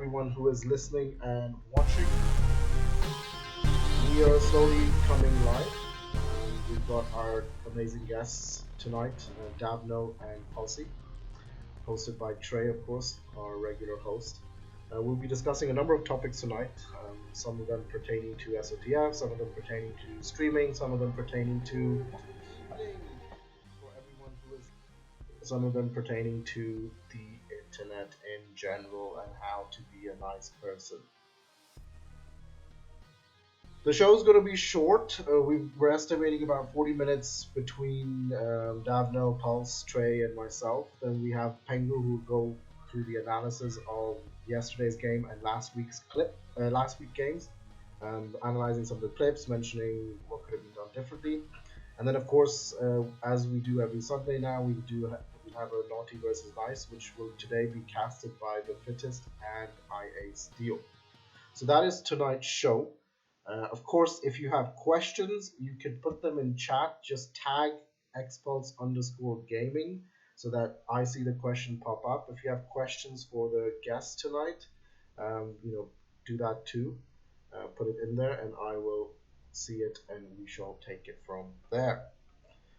everyone who is listening and watching. We are slowly coming live. We've got our amazing guests tonight, Davno and XPulZ, hosted by Trey, of course, our regular host. We'll be discussing a number of topics tonight, some of them pertaining to SOTF, some of them pertaining to streaming, some of them pertaining to for everyone who is, some of them pertaining to the internet in general and how to be a nice person. The show's going to be short. We're estimating about 40 minutes between Davno, XPulZ, Trey, and myself. Then we have Pengu, who will go through the analysis of yesterday's game and last week's games, analyzing some of the clips, mentioning what could have been done differently. And then, of course, as we do every Sunday now, we have a Naughty versus Nice, which will today be casted by the Fittest and IA Steel. So that is tonight's show. Of course, if you have questions, you can put them in chat. Just tag XPulZ_gaming so that I see the question pop up. If you have questions for the guests tonight, do that too. Put it in there, and I will see it, and we shall take it from there.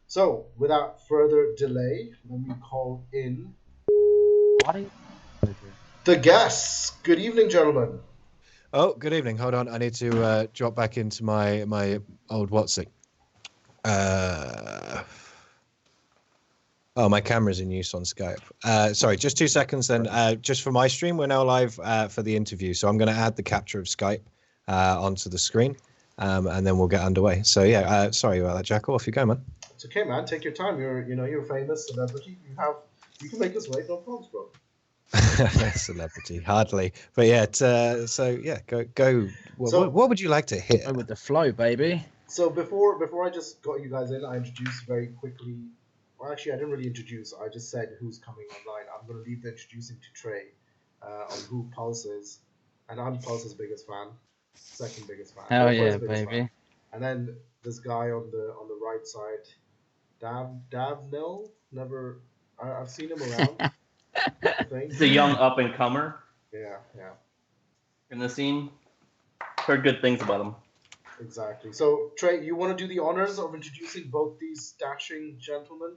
So, without further delay, let me call in the guests. Good evening, gentlemen. Oh, good evening. Hold on. I need to drop back into my old WhatsApp. My camera's in use on Skype. Sorry, just 2 seconds then. Just for my stream, we're now live for the interview. So I'm going to add the capture of Skype onto the screen, and then we'll get underway. So yeah, sorry about that, Jackal. Off you go, man. It's okay, man. Take your time. You're a famous celebrity. You can make us wait. No problems, bro. Celebrity, hardly, but yeah. So yeah, go. What would you like to hear? Go with the flow, baby. So before I just got you guys in, I introduced very quickly. Well, actually, I didn't really introduce. I just said who's coming online. I'm going to leave the introducing to Trey on who PulZ is, and I'm PulZ's biggest fan, second biggest fan. Hell yeah, baby. Fan. And then this guy on the right side, Davnil. I've seen him around. He's a young up-and-comer. Yeah. In the scene. Heard good things about him. Exactly. So, Trey, you want to do the honors of introducing both these dashing gentlemen?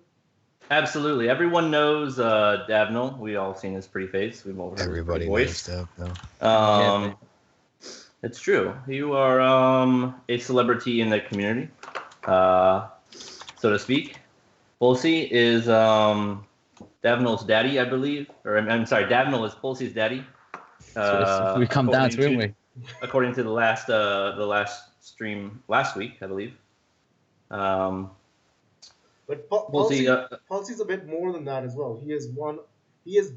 Absolutely. Everyone knows Davnil. We all seen his pretty face. We've all heard Everybody his voice. Knows Davnil. It's true. You are a celebrity in the community, so to speak. XPulZ is Davnil's daddy, I believe. Or I'm sorry, Davnil is XPulZ's daddy. So we come down to, didn't we? According to the last stream last week, I believe. But XPulZ's a bit more than that as well. He is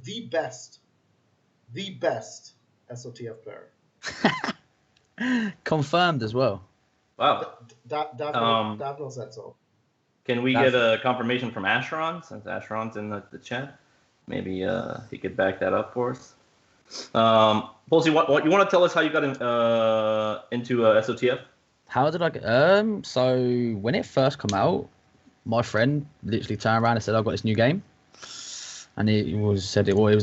the best SOTF player. Confirmed as well. Wow. Davnil said so. Can we get a confirmation from Asheron, since Asheron's in the chat? Maybe he could back that up for us. XPulZ, what you want to tell us how you got into SOTF? How did I get? So when it first came out, my friend literally turned around and said, "I've got this new game," and it was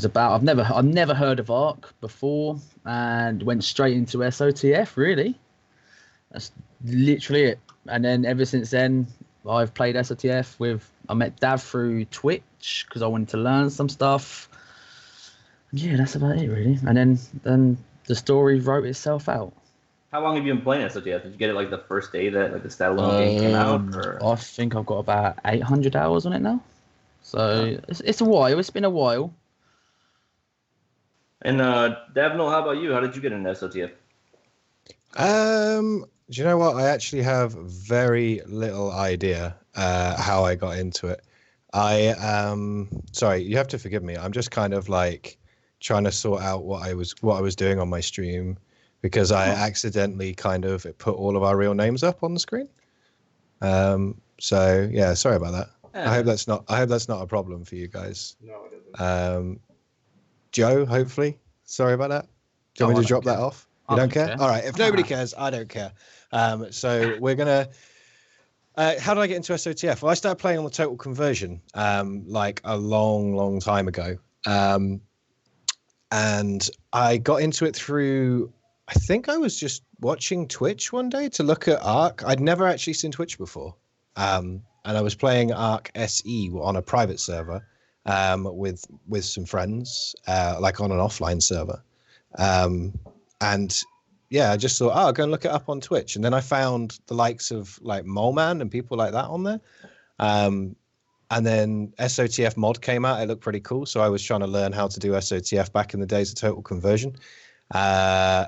about. I've never heard of Ark before, and went straight into SOTF. Really, that's literally it. And then ever since then, I've played SOTF I met Dav through Twitch because I wanted to learn some stuff. Yeah, that's about it really. And then the story wrote itself out. How long have you been playing SOTF? Did you get it like the first day that the standalone game came out? Or? I think I've got about 800 hours on it now. So it's a while. It's been a while. And Davnil, how about you? How did you get into SOTF? Do you know what? I actually have very little idea how I got into it. Sorry, you have to forgive me. I'm just kind of like trying to sort out what I was doing on my stream because I accidentally kind of put all of our real names up on the screen. So yeah, sorry about that. Yeah. I hope that's not a problem for you guys. No, it isn't. Joe, hopefully. Sorry about that. Do you want me to drop that off? You don't care? All right. If nobody cares, I don't care. So we're gonna. How did I get into SOTF? Well, I started playing on the Total Conversion like a long time ago, and I got into it through. I think I was just watching Twitch one day to look at Ark. I'd never actually seen Twitch before, and I was playing Ark SE on a private server with some friends, like on an offline server, and. Yeah, I just thought, I'll go and look it up on Twitch. And then I found the likes of like Moleman and people like that on there. And then SOTF mod came out. It looked pretty cool. So I was trying to learn how to do SOTF back in the days of Total Conversion. Yeah,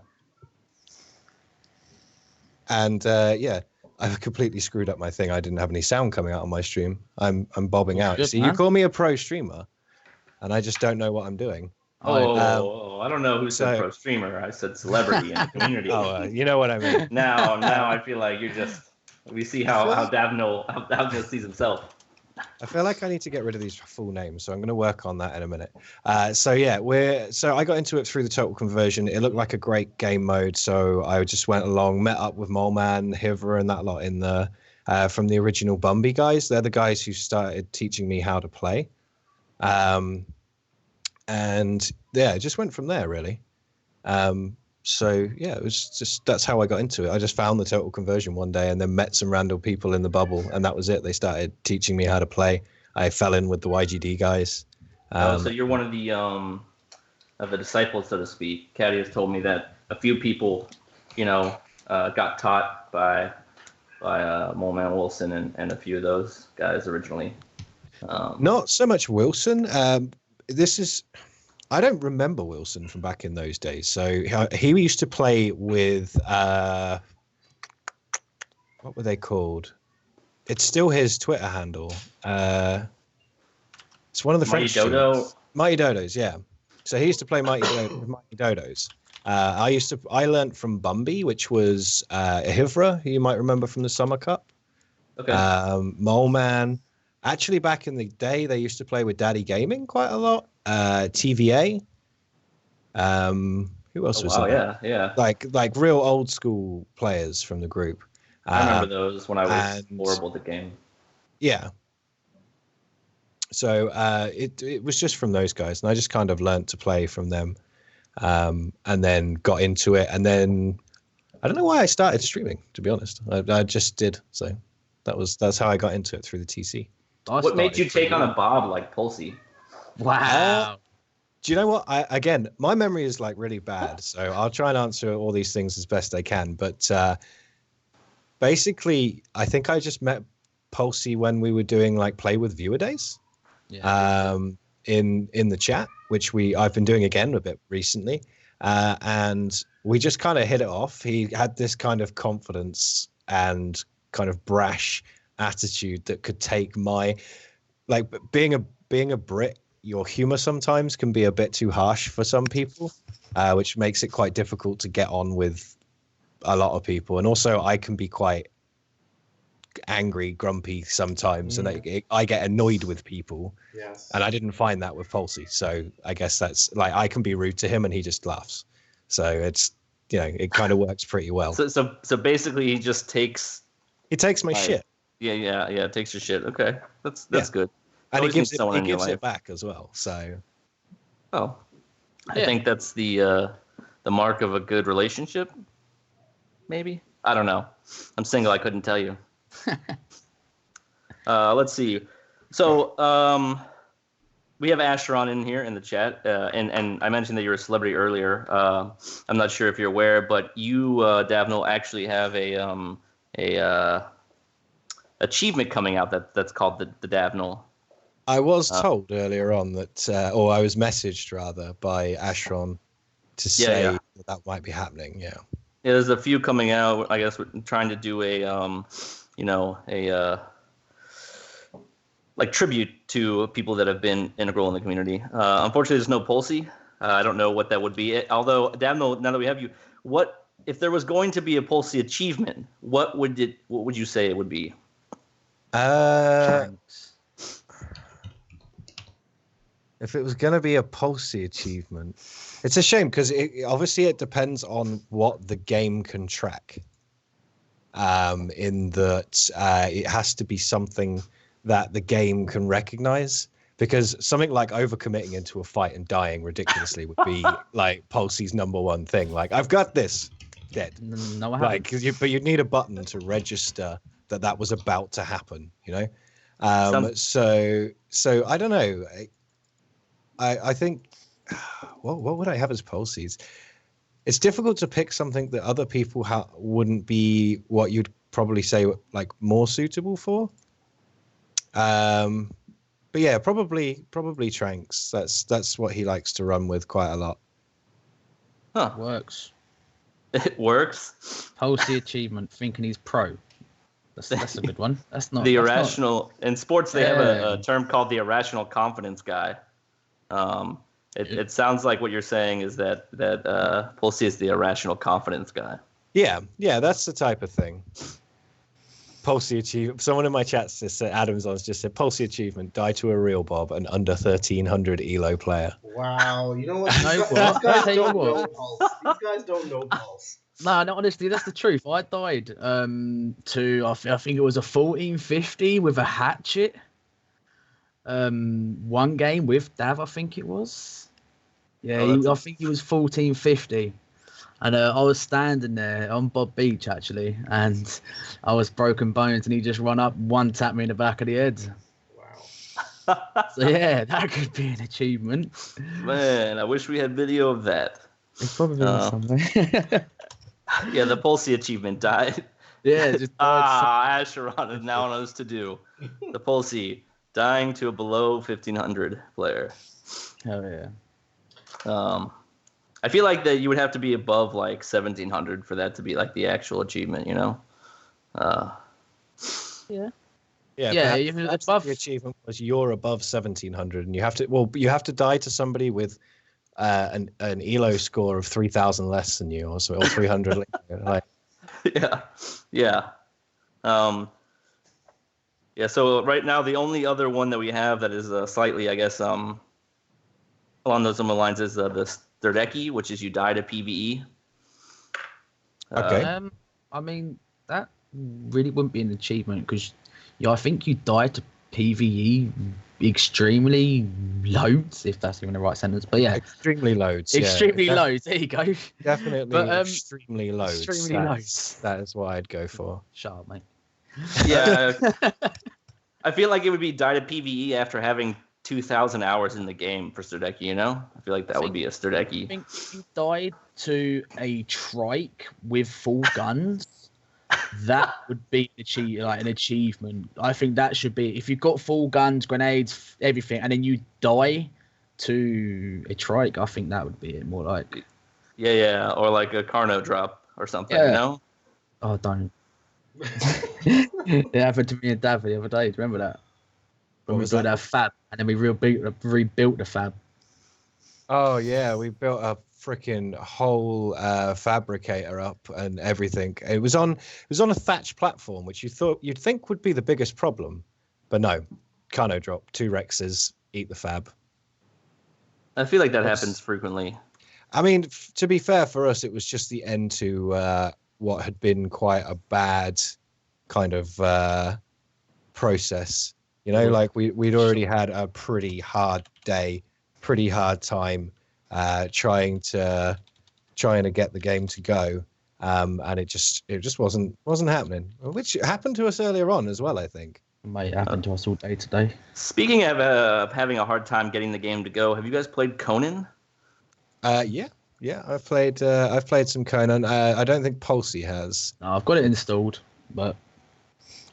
I've completely screwed up my thing. I didn't have any sound coming out on my stream. I'm bobbing out. Good, See, you call me a pro streamer, and I just don't know what I'm doing. I don't know who said pro streamer. I said celebrity in the community. You know what I mean. Now I feel like you're just We see how Davno sees himself. I feel like I need to get rid of these full names, so I'm going to work on that in a minute. So I got into it through the total conversion. It looked like a great game mode, so I just went along, met up with Moleman, Hivra, and that lot in the from the original Bumby guys. They're the guys who started teaching me how to play, and it just went from there really. It was just that's how I got into it. I just found the total conversion one day and then met some random people in the bubble, and that was it. They started teaching me how to play. I fell in with the YGD guys. So you're one of the disciples, so to speak. Caddy has told me that a few people, got taught by Moleman Wilson and a few of those guys originally. Not so much Wilson. I don't remember Wilson from back in those days. So he used to play with what were they called? It's still his Twitter handle. It's one of the French Mighty Dodos, yeah. So he used to play Mighty Dodos. I learned from Bumby, which was Hivra, who you might remember from the Summer Cup. Okay. Moleman. Actually, back in the day, they used to play with Daddy Gaming quite a lot. TVA. Who else was there? Yeah. Like real old school players from the group. I remember those when I was horrible at the game. Yeah. So it was just from those guys, and I just kind of learnt to play from them, and then got into it, and then I don't know why I started streaming. To be honest, I just did. So that's how I got into it through the TC. What made you take on a Bob like Pulse? Wow. Do you know what? My memory is like really bad, so I'll try and answer all these things as best I can. But basically, I think I just met Pulse when we were doing like play with viewer days. Yeah. In the chat, which I've been doing again a bit recently, and we just kind of hit it off. He had this kind of confidence and kind of brash attitude that could take my being a Brit. Your humor sometimes can be a bit too harsh for some people, which makes it quite difficult to get on with a lot of people. And also, I can be quite angry, grumpy sometimes, and I get annoyed with people. Yes. And I didn't find that with Pulse, so I guess that's like I can be rude to him and he just laughs. So it's it kind of works pretty well. So basically, he just takes. He takes my shit. Yeah. Takes your shit. Okay, that's good. And he gives it back as well. So. Oh, I think that's the mark of a good relationship. Maybe, I don't know. I'm single. I couldn't tell you. Let's see. So we have Asheron in here in the chat, and I mentioned that you're a celebrity earlier. I'm not sure if you're aware, but you, Davno, actually have a achievement coming out that's called the Davno. I was told earlier on that, or I was messaged rather by Asheron to say that might be happening. Yeah. Yeah, there's a few coming out. I guess we're trying to do a tribute to people that have been integral in the community. Unfortunately, there's no Pulse. I don't know what that would be. Although, Davno, now that we have you, what if there was going to be a Pulse achievement? What would you say it would be? If it was going to be a Pulse achievement, it's a shame because obviously it depends on what the game can track. In that it has to be something that the game can recognize, because something like overcommitting into a fight and dying ridiculously would be like Pulse's number one thing. Like, I've got this, dead. No, I haven't. But you'd need a button to register that was about to happen. So I don't know. I think what would I have as Pulses? It's difficult to pick something that other people wouldn't be what you'd probably say like more suitable for. But yeah, probably Tranks. That's what he likes to run with quite a lot. Huh. Works. It works. Pulse achievement, thinking he's pro. That's a good one. That's not the irrational. In sports, they have a term called the irrational confidence guy. It sounds like what you're saying is that Pulse is the irrational confidence guy. Yeah, that's the type of thing. Pulsey achievement. Someone in my chat just said, Adams on just said, Pulsey achievement, die to a real Bob, an under 1300 elo player. Wow, you know what? No, These what? guys Tell you don't what. know Pulse. These guys don't know Pulse. No, honestly, that's the truth. I died to I think it was a 1450 with a hatchet. One game with Dav, I think it was. Yeah, I think he was 1450. And I was standing there on Bob Beach, actually, and I was broken bones, and he just run up, one tapped me in the back of the head. Wow. So, yeah, that could be an achievement. Man, I wish we had video of that. It's probably somewhere. Yeah, the Pulsey achievement died. Yeah, just Asheron is now on us to do. The Pulsey dying to a below 1500 player. Hell yeah. I feel like that you would have to be above like 1700 for that to be like the actual achievement, you know? Yeah. Yeah, It's above. the achievement was you're above 1700, and you have to die to somebody with an elo score of 3000 less than you, or 300. Like, yeah. So right now the only other one that we have that is slightly, I guess, along those similar lines is the Sterdeki, which is you die to PvE. Okay. I mean, that really wouldn't be an achievement because I think you die to PvE extremely loads, if that's even the right sentence. But yeah, extremely loads. Extremely loads. There you go. Definitely, but, extremely loads. Extremely loads. That is what I'd go for. Shut up, mate. Yeah. I feel like it would be die to PvE after having 2,000 hours in the game for Sterdeki, you know? I feel like that would be a Sterdeki. I think if you died to a trike with full guns, that would be an achievement. I think that should be, if you've got full guns, grenades, everything, and then you die to a trike, I think that would be it more like. Yeah, or like a Carno drop or something, Yeah. you know? Oh, don't. It happened to me and Dav the other day. Do you remember that? When we built our fab, and then we rebuilt the fab. Oh yeah, we built a freaking whole fabricator up and everything. It was on a thatch platform, which you'd think would be the biggest problem, but no, Carno drop, 2 Rexes, eat the fab. I feel like that happens frequently. I mean, to be fair for us, it was just the end to what had been quite a bad kind of process. You know, like we'd already had a pretty hard day, pretty hard time trying to get the game to go, and it just wasn't happening. Which happened to us earlier on as well, I think. It might happen to us all day today. Speaking of having a hard time getting the game to go, have you guys played Conan? Yeah, I've played some Conan. I don't think Pulsey has. No, I've got it installed, but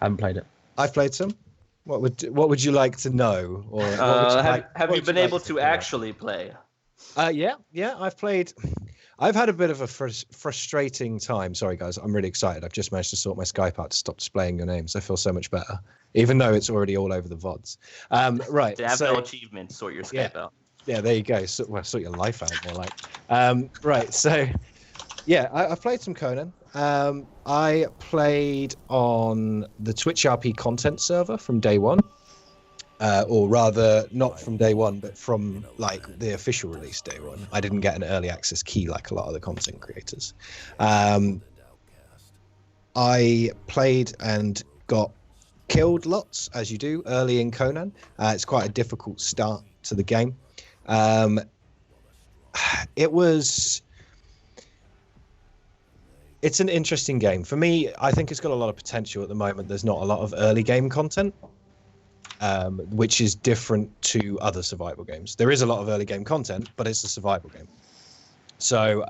I haven't played it. I've played some. What would you like to know? Or have you been able to actually play? Yeah, I've played. I've had a bit of a frustrating time. Sorry, guys, I'm really excited. I've just managed to sort my Skype out to stop displaying your names. I feel so much better, even though it's already all over the VODs. Right. To have no achievement, sort your Skype out. Yeah, there you go. Sort your life out, more like. Right. So, yeah, I've played some Conan. I played on the Twitch RP content server from day one. Or rather, not from day one, but from like the official release day one. I didn't get an early access key like a lot of the content creators. I played and got killed lots, as you do early in Conan. It's quite a difficult start to the game. It's an interesting game. For me, I think it's got a lot of potential at the moment. There's not a lot of early game content. Which is different to other survival games. There is a lot of early game content, but it's a survival game. So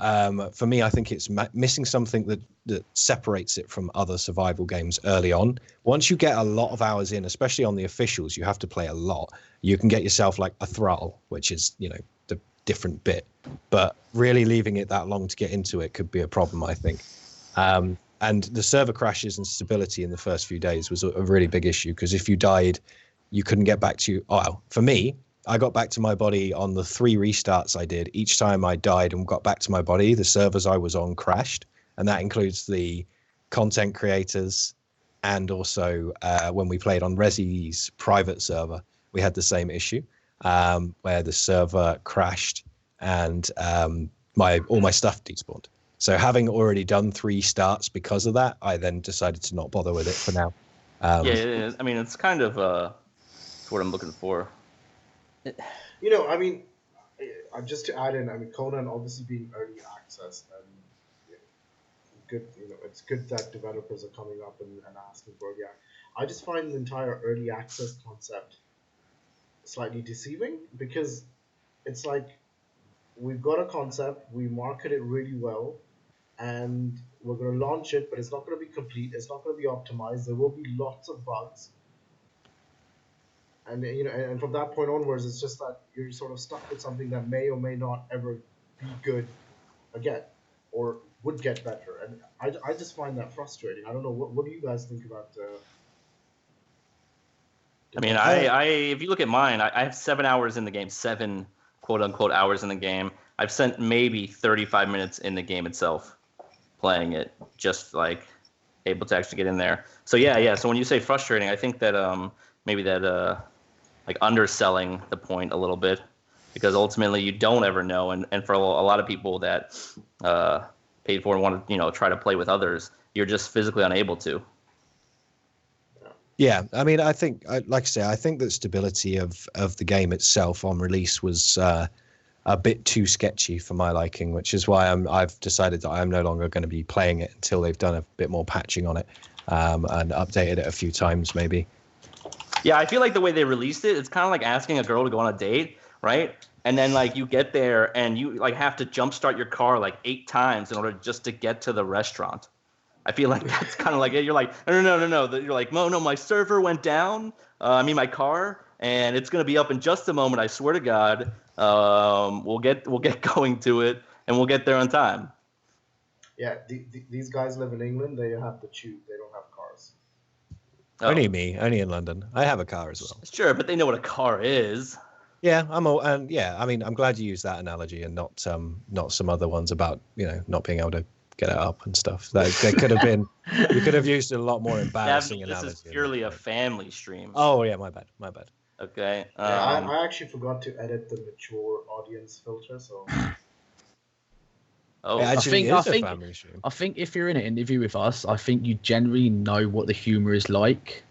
for me, I think it's missing something that separates it from other survival games early on. Once you get a lot of hours in, especially on the officials, you have to play a lot. You can get yourself like a throttle, which is, the different bit. But really leaving it that long to get into it could be a problem, I think. And the server crashes and stability in the first few days was a really big issue, because if you died, you couldn't get back to for me, I got back to my body on the 3 restarts I did. Each time I died and got back to my body, the servers I was on crashed. And that includes the content creators, and also when we played on Resi's private server, we had the same issue where the server crashed and all my stuff despawned. So having already done 3 starts because of that, I then decided to not bother with it for now. Yeah, it is. I mean, it's kind of it's what I'm looking for. You know, I mean, just to add in, I mean, Conan obviously being early access, and you know, good. You know, it's good that developers are coming up and asking for it. Yeah, I just find the entire early access concept slightly deceiving because it's like we've got a concept, we market it really well, and we're going to launch it, but it's not going to be complete. It's not going to be optimized. There will be lots of bugs, and you know, and from that point onwards, it's just that you're sort of stuck with something that may or may not ever be good again, or would get better. And I just find that frustrating. I don't know. What do you guys think about? I mean, I if you look at mine, I have 7 hours in the game, 7 quote unquote hours in the game. I've spent maybe 35 minutes in the game itself playing it, just like able to actually get in there. So yeah. So when you say frustrating, I think that maybe that like underselling the point a little bit, because ultimately you don't ever know, and for a lot of people that paid for and want to try to play with others, you're just physically unable to. Yeah, I mean, I think, like I say, I think that stability of the game itself on release was a bit too sketchy for my liking, which is why I've decided that I'm no longer going to be playing it until they've done a bit more patching on it and updated it a few times, maybe. Yeah, I feel like the way they released it, it's kind of like asking a girl to go on a date, right? And then like you get there and you like have to jumpstart your car like 8 times in order just to get to the restaurant. I feel like that's kind of like it. You're like, no. You're like, no, my server went down. I mean, my car, and it's gonna be up in just a moment. I swear to God. We'll get going to it, and we'll get there on time. Yeah, these guys live in England. They have to choose. They don't have cars. Oh. Only in London. I have a car as well. Sure, but they know what a car is. Yeah, I mean, I'm glad you used that analogy and not some other ones about not being able to get it up and stuff. There could have been, you could have used a lot more embarrassing analogy. This is purely a family stream. Oh yeah, my bad. Okay. Yeah, I actually forgot to edit the mature audience filter, so. Oh, I think if you're in an interview with us, I think you generally know what the humor is like.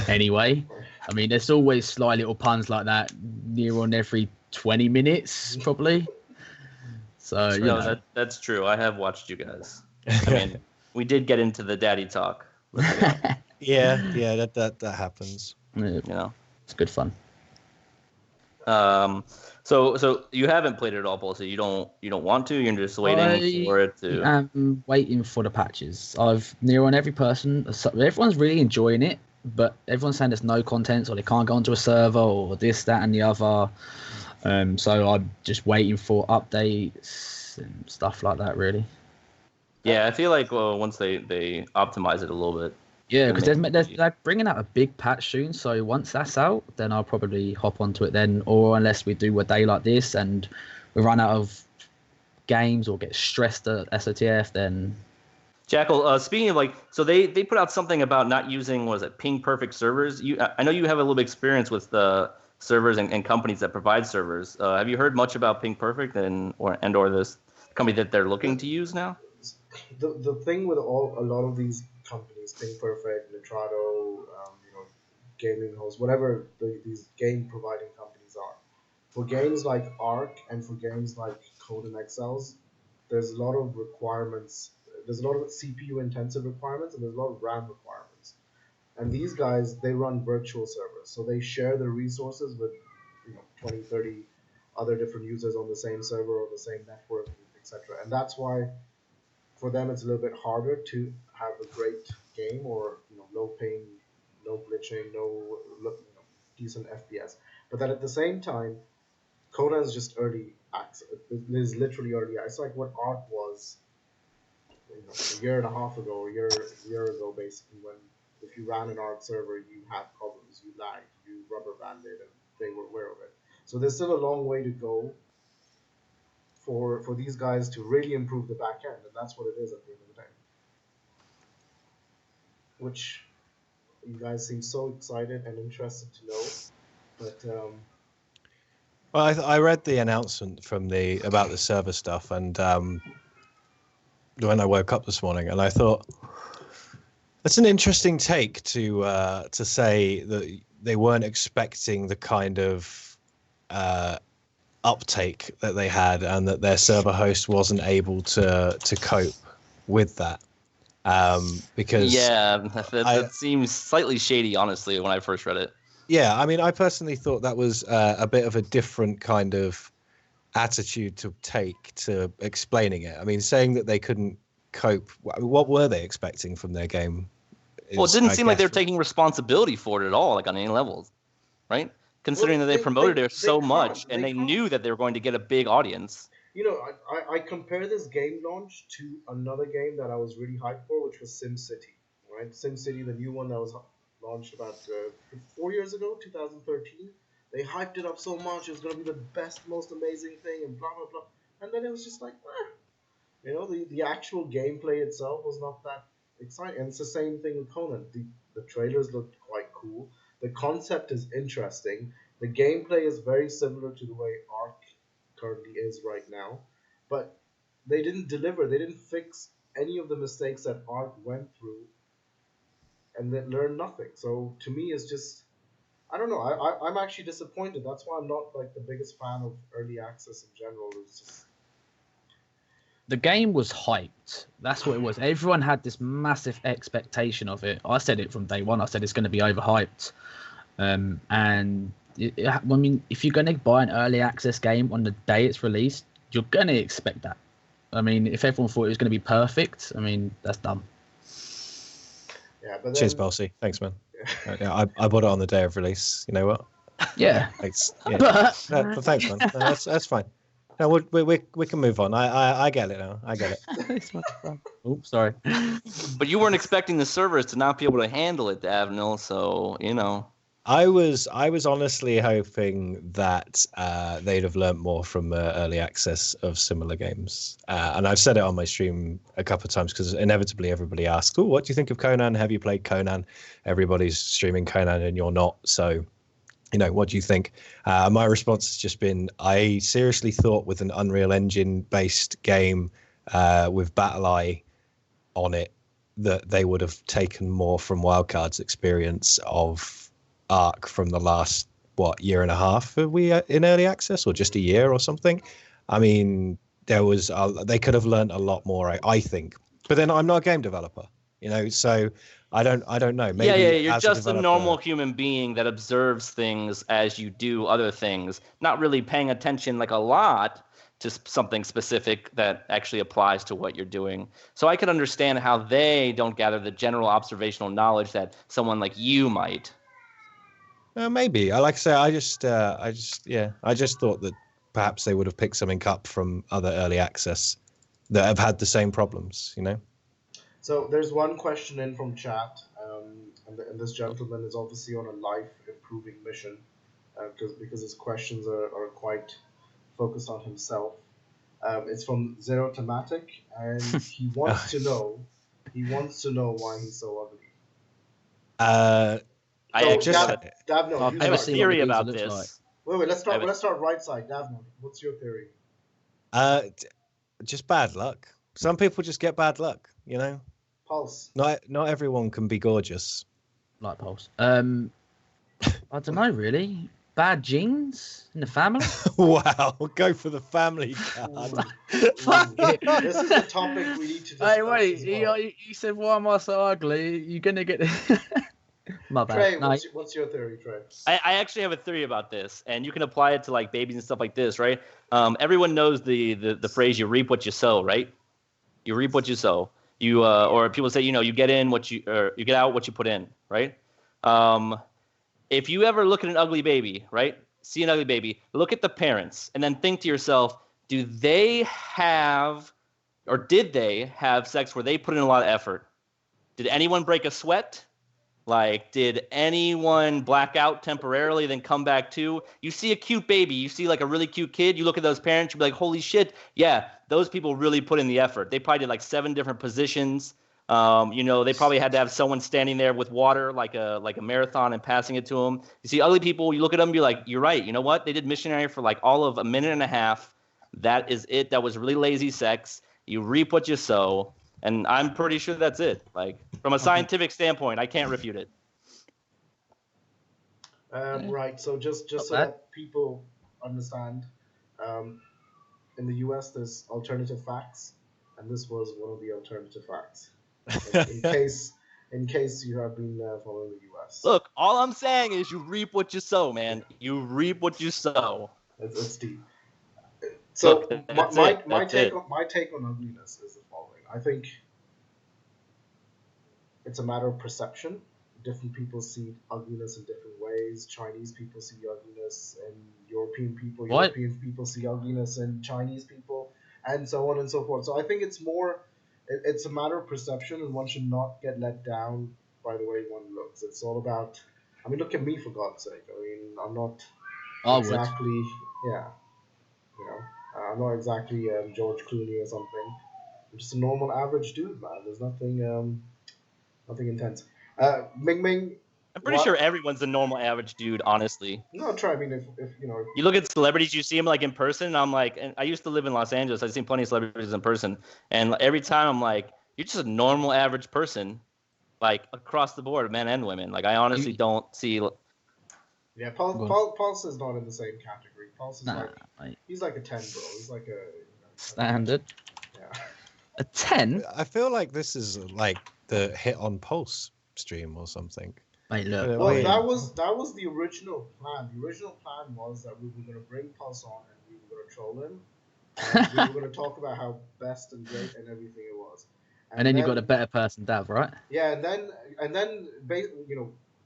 Anyway, I mean, there's always sly little puns like that near on every 20 minutes, probably. So that's true. I have watched you guys. I mean, we did get into the daddy talk. Yeah, that happens. It's good fun. So you haven't played it at all, Paul. So you don't want to. You're just waiting for it to. I'm waiting for the patches. I've near on every person. Everyone's really enjoying it, but everyone's saying there's no content, or they can't go onto a server, or this, that, and the other. So I'm just waiting for updates and stuff like that, really. Yeah, I feel like once they optimize it a little bit. Yeah, because they're bringing out a big patch soon. So once that's out, then I'll probably hop onto it then. Or unless we do a day like this and we run out of games or get stressed at SOTF, then... Jackal, speaking of so they put out something about not using, ping perfect servers. I know you have a little bit of experience with the servers and companies that provide servers. Have you heard much about ping perfect or this company that they're looking to use now? The thing with a lot of these companies, Ping Perfect, Nitrado, Gaming Host, whatever these game providing companies are, for games like Arc and for games like Conan Exiles, there's a lot of requirements. There's a lot of CPU intensive requirements, and there's a lot of RAM requirements. And these guys, they run virtual servers, so they share their resources with 20, 30 other different users on the same server or the same network, etc. And that's why for them it's a little bit harder to have a great game, or low ping, no glitching, no decent FPS. But then at the same time, Coda is just early access. It is literally early access. It's like what Arc was a year and a half ago, a year ago, basically, when if you ran an Arc server, you had problems, you lagged, you rubber banded, and they were aware of it. So there's still a long way to go for these guys to really improve the back end, and that's what it is at the end of the day. Which You guys seem so excited and interested to know. But Well, I read the announcement from about the server stuff, and when I woke up this morning, and I thought that's an interesting take to say that they weren't expecting the kind of uptake that they had, and that their server host wasn't able to cope with that. Because that seems slightly shady, honestly, when I first read it. Yeah, I mean, I personally thought that was a bit of a different kind of attitude to take to explaining it. I mean, saying that they couldn't cope, what were they expecting from their game? Well, it didn't seem like they were taking responsibility for it at all, like on any levels, right? Considering that they promoted it so much, and they knew that they were going to get a big audience. You know, I compare this game launch to another game that I was really hyped for, which was SimCity, right? SimCity, the new one that was launched about 4 years ago, 2013. They hyped it up so much, it was going to be the best, most amazing thing, and blah, blah, blah. And then it was just like, you know, the actual gameplay itself was not that exciting. And it's the same thing with Conan. The trailers looked quite cool. The concept is interesting. The gameplay is very similar to the way Ark currently is right now. But they didn't deliver. They didn't fix any of the mistakes that Ark went through, and then learned nothing. So to me, it's just, I don't know. I'm actually disappointed. That's why I'm not like the biggest fan of early access in general. It's just, the game was hyped. That's what it was. Everyone had this massive expectation of it. I said it from day one. I said it's going to be overhyped. And I mean, if you're going to buy an early access game on the day it's released, you're going to expect that. I mean, if everyone thought it was going to be perfect, I mean, that's dumb. yeah. But then, Cheers, Balsy. Thanks, man. Yeah, I bought it on the day of release. You know what? Yeah. Thanks. Yeah. But thanks, man. No, that's fine. No, we can move on. I get it now. I get it. Oops, sorry. But you weren't expecting the servers to not be able to handle it, Davnil. So you know. I was honestly hoping that they'd have learnt more from early access of similar games. And I've said it on my stream a couple of times because inevitably everybody asks, "Oh, what do you think of Conan? Have you played Conan?" Everybody's streaming Conan and you're not. So, you know, what do you think? My response has just been, I seriously thought with an Unreal Engine based game with BattlEye on it that they would have taken more from Wildcard's experience of Ark from the last year and a half. Are we in early access, or just a year or something? I mean, there was they could have learned a lot more, I think. But then I'm not a game developer, you know, so I don't know. Maybe you're just a normal human being that observes things as you do other things, not really paying attention like a lot to something specific that actually applies to what you're doing. So I could understand how they don't gather the general observational knowledge that someone like you might. Maybe. Like I say, I just thought that perhaps they would have picked something up from other early access that have had the same problems, you know? so there's one question in from chat, and this gentleman is obviously on a life improving mission, because his questions are quite focused on himself. It's from Zero Thematic, and he wants to know why he's so ugly. I have a theory about this. Like. Wait. Let's start right side. Davno, what's your theory? Just bad luck. Some people just get bad luck, you know. Pulse. Not everyone can be gorgeous. Like Pulse. I don't know, really. Bad genes in the family. Wow, go for the family card. This is a topic we need to discuss. Hey, wait. You said, "Why am I so ugly?" You're gonna get. My bad. Trey, what's your theory, Trey? I actually have a theory about this, and you can apply it to like babies and stuff like this, right? Everyone knows the phrase "you reap what you sow," right? You reap what you sow. You or people say, you know, you get out what you put in, right? If you ever look at an ugly baby, right? See an ugly baby, look at the parents, and then think to yourself, did they have sex where they put in a lot of effort? Did anyone break a sweat? Like, did anyone black out temporarily, then come back too? You see a cute baby, you see like a really cute kid, you look at those parents, you be like, holy shit, yeah, those people really put in the effort. They probably did like 7 different positions, They probably had to have someone standing there with water, like a marathon, and passing it to them. You see ugly people, you look at them, you're like, you're right. You know what? They did missionary for like all of a minute and a half. That is it. That was really lazy sex. You reap what you sow, and I'm pretty sure that's it. Like from a scientific standpoint, I can't refute it. Right. So just so that people understand, in the U.S. there's alternative facts, and this was one of the alternative facts. In case you have been following the U.S. Look, all I'm saying is you reap what you sow, man. You reap what you sow. It's deep. So Look, my take on ugliness is the following. I think it's a matter of perception. Different people see ugliness in different ways. Chinese people see ugliness in European people. European people see ugliness in Chinese people, and so on and so forth. So I think it's a matter of perception, and one should not get let down by the way one looks. It's all about. I mean, look at me for God's sake. I mean, I'm not exactly. Yeah. I'm not exactly George Clooney or something. I'm just a normal, average dude, man. There's nothing intense. Ming Ming. I'm pretty sure everyone's a normal, average dude, honestly. No, try. I mean, if you look at celebrities, you see them like in person. And I'm like, and I used to live in Los Angeles. I've seen plenty of celebrities in person, and every time I'm like, you're just a normal, average person, like across the board, men and women. Like I honestly don't see. Yeah, PulZ is not in the same category. PulZ is he's like a 10, bro. He's like a standard. Yeah. A 10? I feel like this is like the Hit on Pulse stream or something. Wait, look. Well, that was the original plan. The original plan was that we were going to bring PulZ on and we were going to troll him. And we were going to talk about how best and great and everything it was. And then you got a better person, Dav, right? Yeah, and then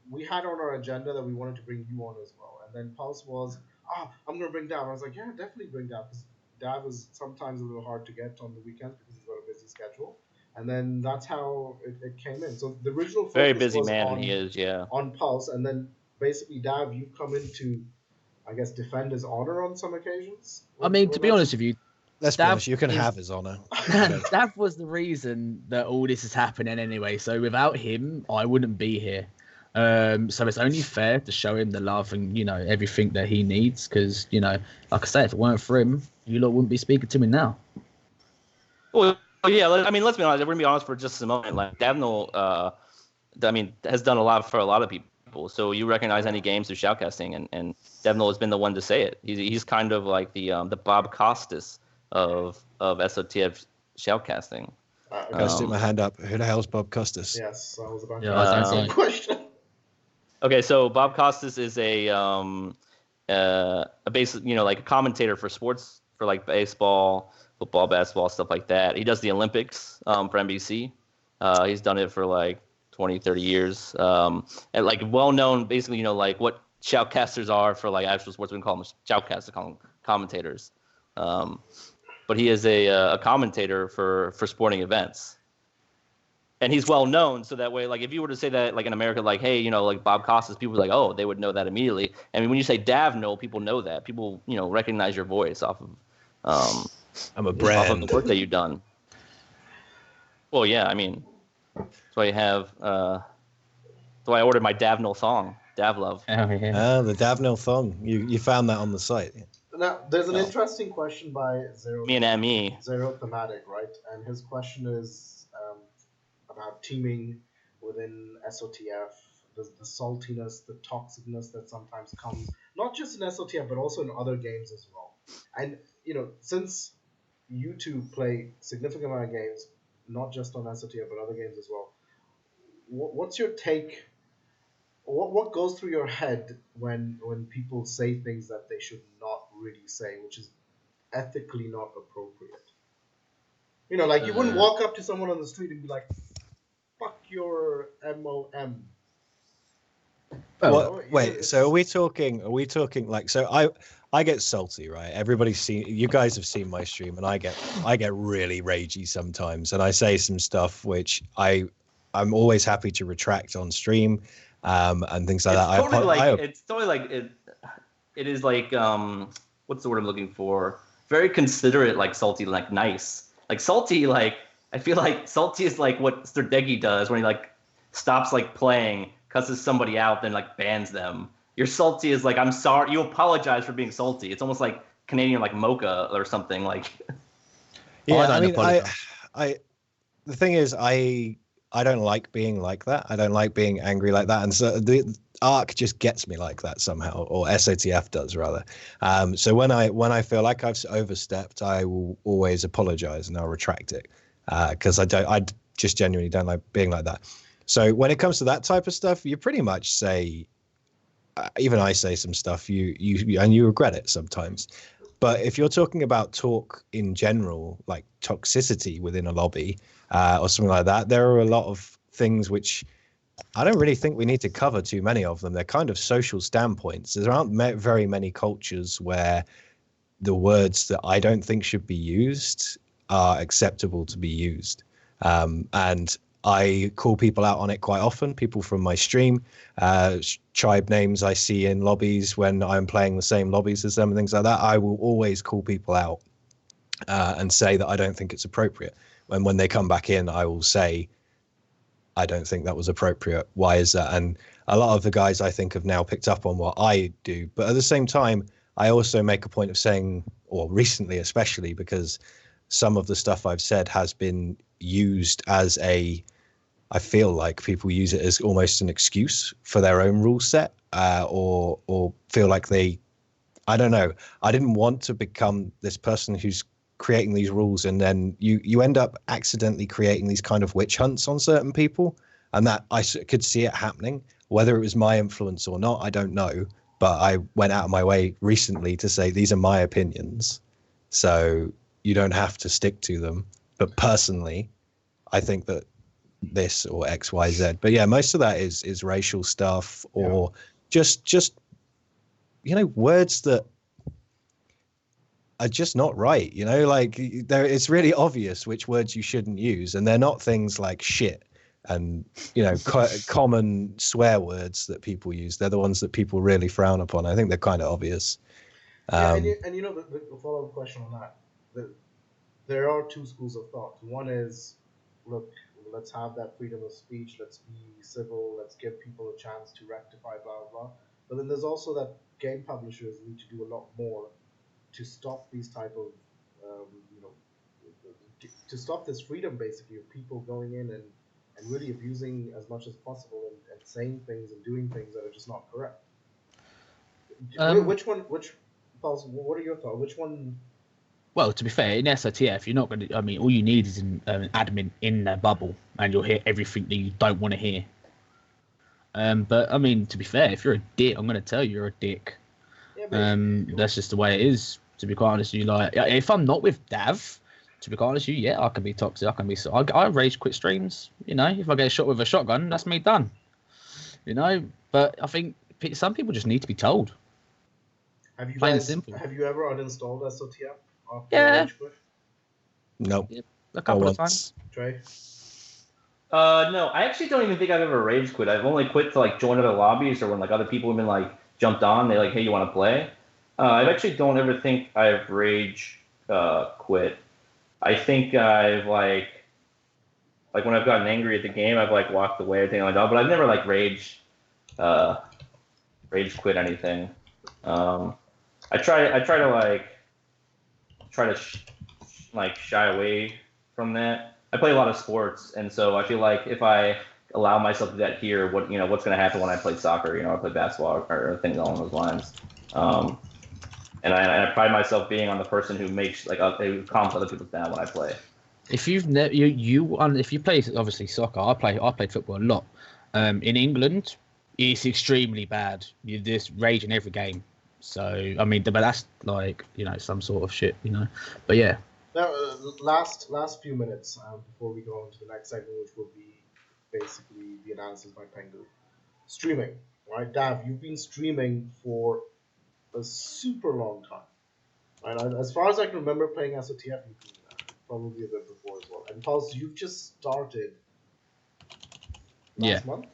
we had on our agenda that we wanted to bring you on as well. And then PulZ was, I'm going to bring Dav. I was like, yeah, definitely bring Dav. Because Dav is sometimes a little hard to get on the weekends because he's got a busy schedule. And then that's how it came in. So the original focus very busy was man he is, yeah. On PulZ. And then basically, Dav, you've come in to, I guess, defend his honor on some occasions. I mean, to be honest with you, let's be honest, you can have his honor. Dav was the reason that all this is happening anyway. So without him, I wouldn't be here. So it's only fair to show him the love and everything that he needs, because like I say, if it weren't for him, you lot wouldn't be speaking to me now. Well, yeah, I mean, let's be honest. We're gonna be honest for just a moment. Like Davnell, has done a lot for a lot of people. So you recognize any games through shoutcasting, and Davnell has been the one to say it. He's kind of like the Bob Costas of SOTF shoutcasting. Can I stick my hand up? Who the hell's Bob Costas? Yes, I was about to ask the same question. Okay, so Bob Costas is a basic, like a commentator for sports, for like baseball, football, basketball, stuff like that. He does the Olympics for NBC. He's done it for like 20, 30 years. And like well-known, basically, like what shoutcasters are for like actual sports. We can call them shoutcasters, call them commentators. But he is a commentator for sporting events. And he's well known, so that way, like, if you were to say that, like, in America, like, hey, like, Bob Costas, people are like, oh, they would know that immediately. I mean, when you say Davno, people know that. People, recognize your voice off of, I'm a brand. Off of the work that you've done. Well, yeah, I mean, that's why you have, that's why I ordered my Davno thong, Davlove. Oh, yeah. The Davno thong. You found that on the site. Now, there's an interesting question by Zero. Me and ME. Zero Thematic, right? And his question is about teaming within SOTF, the saltiness, the toxicness that sometimes comes, not just in SOTF, but also in other games as well. And, since you two play significant amount of games, not just on SOTF, but other games as well, what's your take? What goes through your head when people say things that they should not really say, which is ethically not appropriate? Like you wouldn't walk up to someone on the street and be like, fuck your MOM. Wait, so are we talking like, so I get salty, right? Everybody's seen, you guys have seen my stream, and I get really ragey sometimes, and I say some stuff which I'm always happy to retract on stream, and things like that. It's totally like it is like what's the word I'm looking for? Very considerate, like salty, like nice. Like salty, like I feel like salty is like what Sterdegi does when he like stops like playing, cusses somebody out, then like bans them. Your salty is like, I'm sorry, you apologize for being salty. It's almost like Canadian like mocha or something like. Yeah, I I don't mean, apologize. the thing is, I don't like being like that. I don't like being angry like that, and so the Arc just gets me like that somehow, or SATF does rather. So when I feel like I've overstepped, I will always apologize and I'll retract it because I just genuinely don't like being like that. So when it comes to that type of stuff, you pretty much say, even I say some stuff you and you regret it sometimes. But if you're talking about talk in general, like toxicity within a lobby or something like that, there are a lot of things which I don't really think we need to cover too many of them. They're kind of social standpoints. There aren't very many cultures where the words that I don't think should be used are acceptable to be used. And I call people out on it quite often. People from my stream, tribe names I see in lobbies when I'm playing the same lobbies as them and things like that. I will always call people out and say that I don't think it's appropriate. And when they come back in, I will say, I don't think that was appropriate. Why is that? And a lot of the guys I think have now picked up on what I do. But at the same time, I also make a point of saying, or recently especially, because some of the stuff I've said has been used as I feel like people use it as almost an excuse for their own rule set, or feel like I don't know. I didn't want to become this person who's creating these rules, and then you end up accidentally creating these kind of witch hunts on certain people, and that I could see it happening. Whether it was my influence or not, I don't know. But I went out of my way recently to say these are my opinions, so you don't have to stick to them. But personally, I think that this or X, Y, Z. But yeah, most of that is racial stuff or just words that are just not right. Like it's really obvious which words you shouldn't use, and they're not things like shit and common swear words that people use. They're the ones that people really frown upon. I think they're kind of obvious. The follow-up question on that. There are two schools of thought. One is, look, let's have that freedom of speech. Let's be civil. Let's give people a chance to rectify, blah, blah. But then there's also that game publishers need to do a lot more to stop these type of, to stop this freedom, basically, of people going in and really abusing as much as possible and saying things and doing things that are just not correct. Pulse, what are your thoughts? Which one? Well, to be fair, in SOTF, you're not going to. I mean, all you need is an admin in their bubble, and you'll hear everything that you don't want to hear. But I mean, to be fair, if you're a dick, I'm going to tell you you're a dick. Yeah, that's just the way it is. To be quite honest, with you, like, if I'm not with Dav, to be quite honest with you, yeah, I can be toxic. I can be. I rage quit streams. If I get shot with a shotgun, that's me done. But I think some people just need to be told. Have you Plain guys? simple. Have you ever uninstalled SOTF? Yeah. No. Yep. A couple of times. Trey? No, I actually don't even think I've ever rage quit. I've only quit to like join other lobbies or when like other people have been like jumped on. They like, hey, you want to play? I actually don't ever think I've rage quit. I think I've like when I've gotten angry at the game, I've like walked away or anything like that. But I've never like rage quit anything. I try to shy away from that. I play a lot of sports, and so I feel like if I allow myself to do that here, what's going to happen when I play soccer? I play basketball or things along those lines. And I pride myself being on the person who makes who calms other people down when I play. If you've if you play obviously soccer, I played football a lot. In England, it's extremely bad. You just rage in every game. So I mean, but that's like some sort of shit, But yeah. Now, last few minutes before we go on to the next segment, which will be basically the analysis by Pengu. Streaming, right? Dav, you've been streaming for a super long time, right? As far as I can remember, playing SOTF, you've been probably a bit before as well. And Pulse, you've just started last month.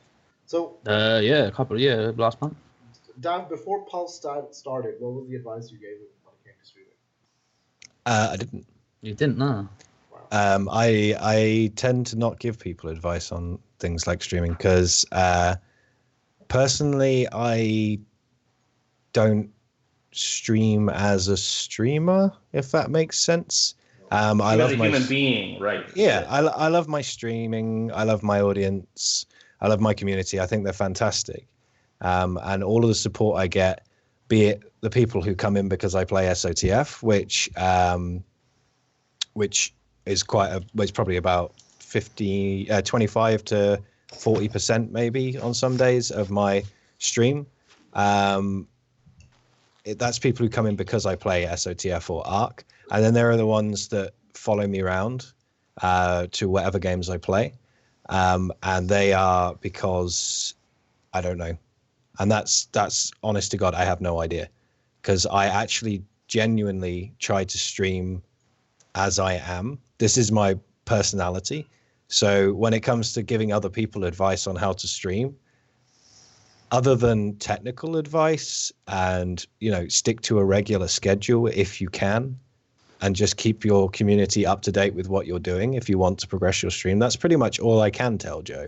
So last month. Dav, before Pulse started, what was the advice you gave him when it came to streaming? I didn't. You didn't know. Wow. I tend to not give people advice on things like streaming because personally I don't stream as a streamer, if that makes sense. I love as a my human being, right? yeah, I love my streaming. I love my audience. I love my community. I think they're fantastic. And all of the support I get, be it the people who come in because I play SOTF, which is it's probably about 25 to 40% maybe on some days of my stream. That's people who come in because I play SOTF or ARC. And then there are the ones that follow me around to whatever games I play. And they are because I don't know. And that's honest to God, I have no idea. Because I actually genuinely try to stream as I am. This is my personality. So when it comes to giving other people advice on how to stream, other than technical advice and, stick to a regular schedule if you can, and just keep your community up to date with what you're doing if you want to progress your stream. That's pretty much all I can tell Joe.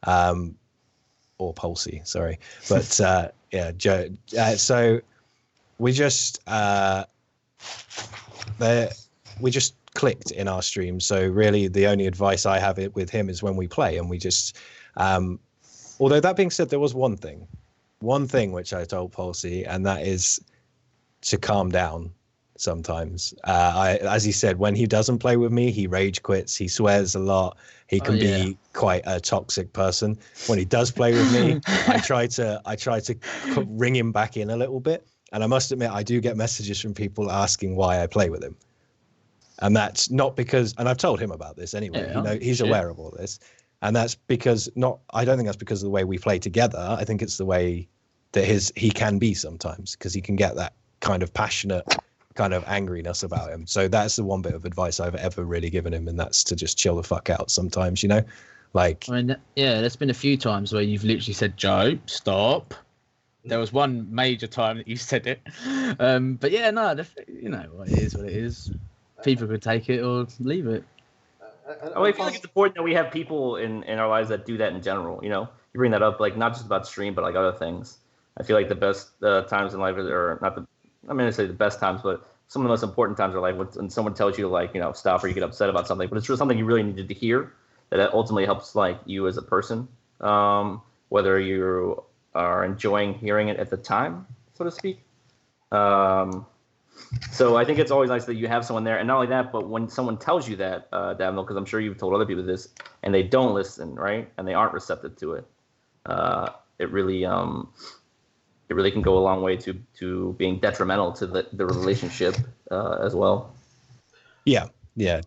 Or Pulsey, sorry. But yeah, Joe. So we just we just clicked in our stream. So really the only advice I have with him is when we play, and we just although that being said, there was one thing which I told Pulsey, and that is to calm down sometimes. As he said, when he doesn't play with me, he rage quits, he swears a lot, he can be quite a toxic person. When he does play with me, I try to ring him back in a little bit. And I must admit, I do get messages from people asking why I play with him. And that's not because, and I've told him about this anyway, he's aware of all this. And that's because I don't think that's because of the way we play together. I think it's the way that he can be sometimes, because he can get that kind of passionate kind of angriness about him. So that's the one bit of advice I've ever really given him, and that's to just chill the fuck out sometimes, like. I mean, yeah, there's been a few times where you've literally said, Joe, stop. There was one major time that you said it. But yeah, no, it is what it is. People could take it or leave it. I feel like it's important that we have people in our lives that do that in general. You bring that up, like not just about stream, but like other things. I feel like the best times in life are not I'm going to say the best times, but some of the most important times in life when someone tells you to stop or you get upset about something, but it's really something you really needed to hear that ultimately helps you as a person, whether you are enjoying hearing it at the time, so to speak. So I think it's always nice that you have someone there, and not only that, but when someone tells you that, Davno, because I'm sure you've told other people this, and they don't listen, right, and they aren't receptive to it, it really can go a long way to being detrimental to the relationship as well. Yeah,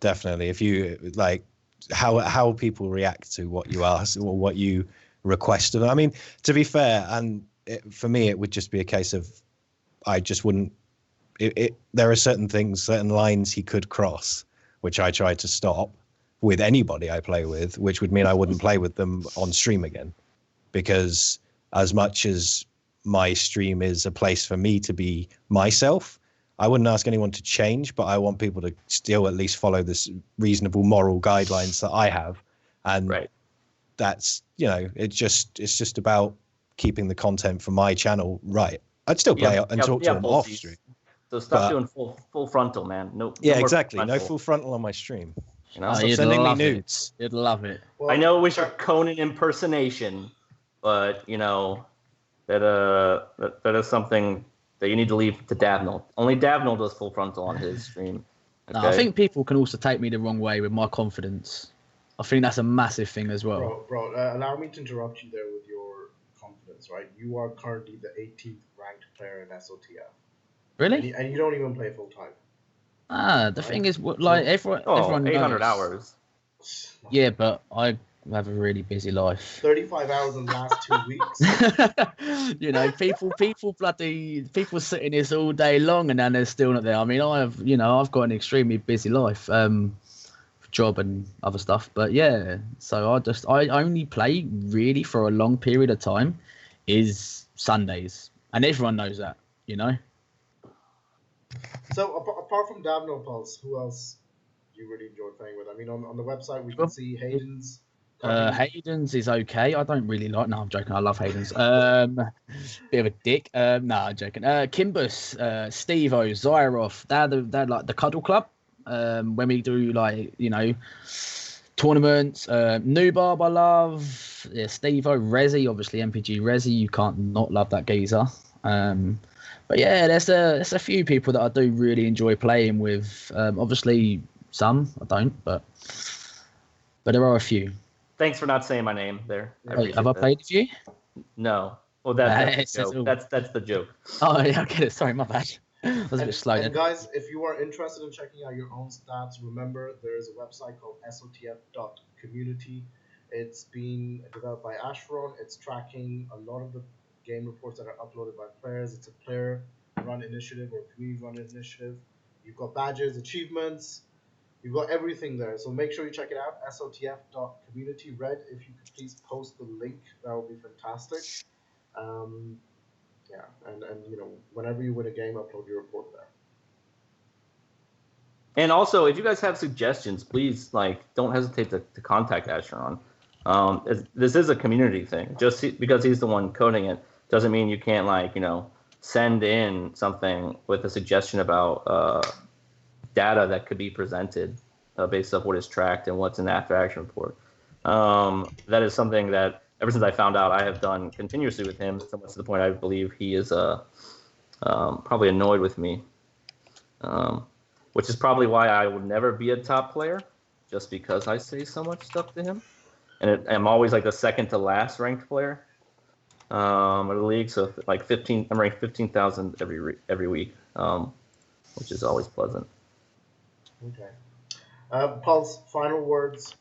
definitely. If you how people react to what you ask or what you request of them. I mean, to be fair, and for me, it would just be a case of I just wouldn't. There are certain lines he could cross, which I try to stop with anybody I play with, which would mean I wouldn't play with them on stream again, because as much as my stream is a place for me to be myself, I wouldn't ask anyone to change, but I want people to still at least follow this reasonable moral guidelines that I have. And that's, it's just about keeping the content for my channel right. I'd still play and talk to them off stream. So stop doing full frontal, man. No exactly. Frontal. No full frontal on my stream. Stop sending me nudes. You'd love it. Well, I know it was your Conan impersonation, but that is something that you need to leave to Davnell. Only Davnell does full frontal on his stream. Okay? No, I think people can also take me the wrong way with my confidence. I think that's a massive thing as well. Bro, allow me to interrupt you there with your confidence, right? You are currently the 18th ranked player in SOTF. Really? And you don't even play full time. The thing is, everyone 800 knows. Hours. Yeah, but I have a really busy life. 35 hours in the last 2 weeks. people sitting this all day long and then they're still not there. I mean, I've got an extremely busy life, job and other stuff. But yeah, so I only play really for a long period of time is Sundays, and everyone knows that, So apart from Davno Pulse, who else you really enjoyed playing with? I mean, on the website we Well, can see Hayden's. cutting- Hayden's is okay. I don't really like. No, I'm joking. I love Hayden's. Bit of a dick. No, I'm joking. Kimbus, Steve-O, Zyroff. They're like the cuddle club. When we do like tournaments. Newbarb I love. Yeah, Steve-O, Rezi, obviously MPG Rezi. You can't not love that geezer. But yeah, there's a few people that I do really enjoy playing with. Obviously some I don't, but there are a few. Thanks for not saying my name there. Have I played with you? No. Well, that's the joke. That's the joke. Oh yeah, I get it. Sorry, my bad. I was a bit slow. And guys, if you are interested in checking out your own stats, remember there is a website called sotf.community. It's been developed by Ashron. It's tracking a lot of the game reports that are uploaded by players. It's a player-run initiative or community-run initiative. You've got badges, achievements. You've got everything there. So make sure you check it out. sotf.community. Red, if you could please post the link, that would be fantastic. Yeah, and whenever you win a game, upload your report there. And also, if you guys have suggestions, please don't hesitate to contact Ashron. This is a community thing. Just because he's the one coding it doesn't mean you can't send in something with a suggestion about data that could be presented based off what is tracked and what's in the after action report. That is something that ever since I found out, I have done continuously with him, so much to the point I believe he is probably annoyed with me, which is probably why I would never be a top player, just because I say so much stuff to him. And I'm always like the second to last ranked player of the league, so I'm ranked 15,000 every week, which is always pleasant. Okay. PulZ, final words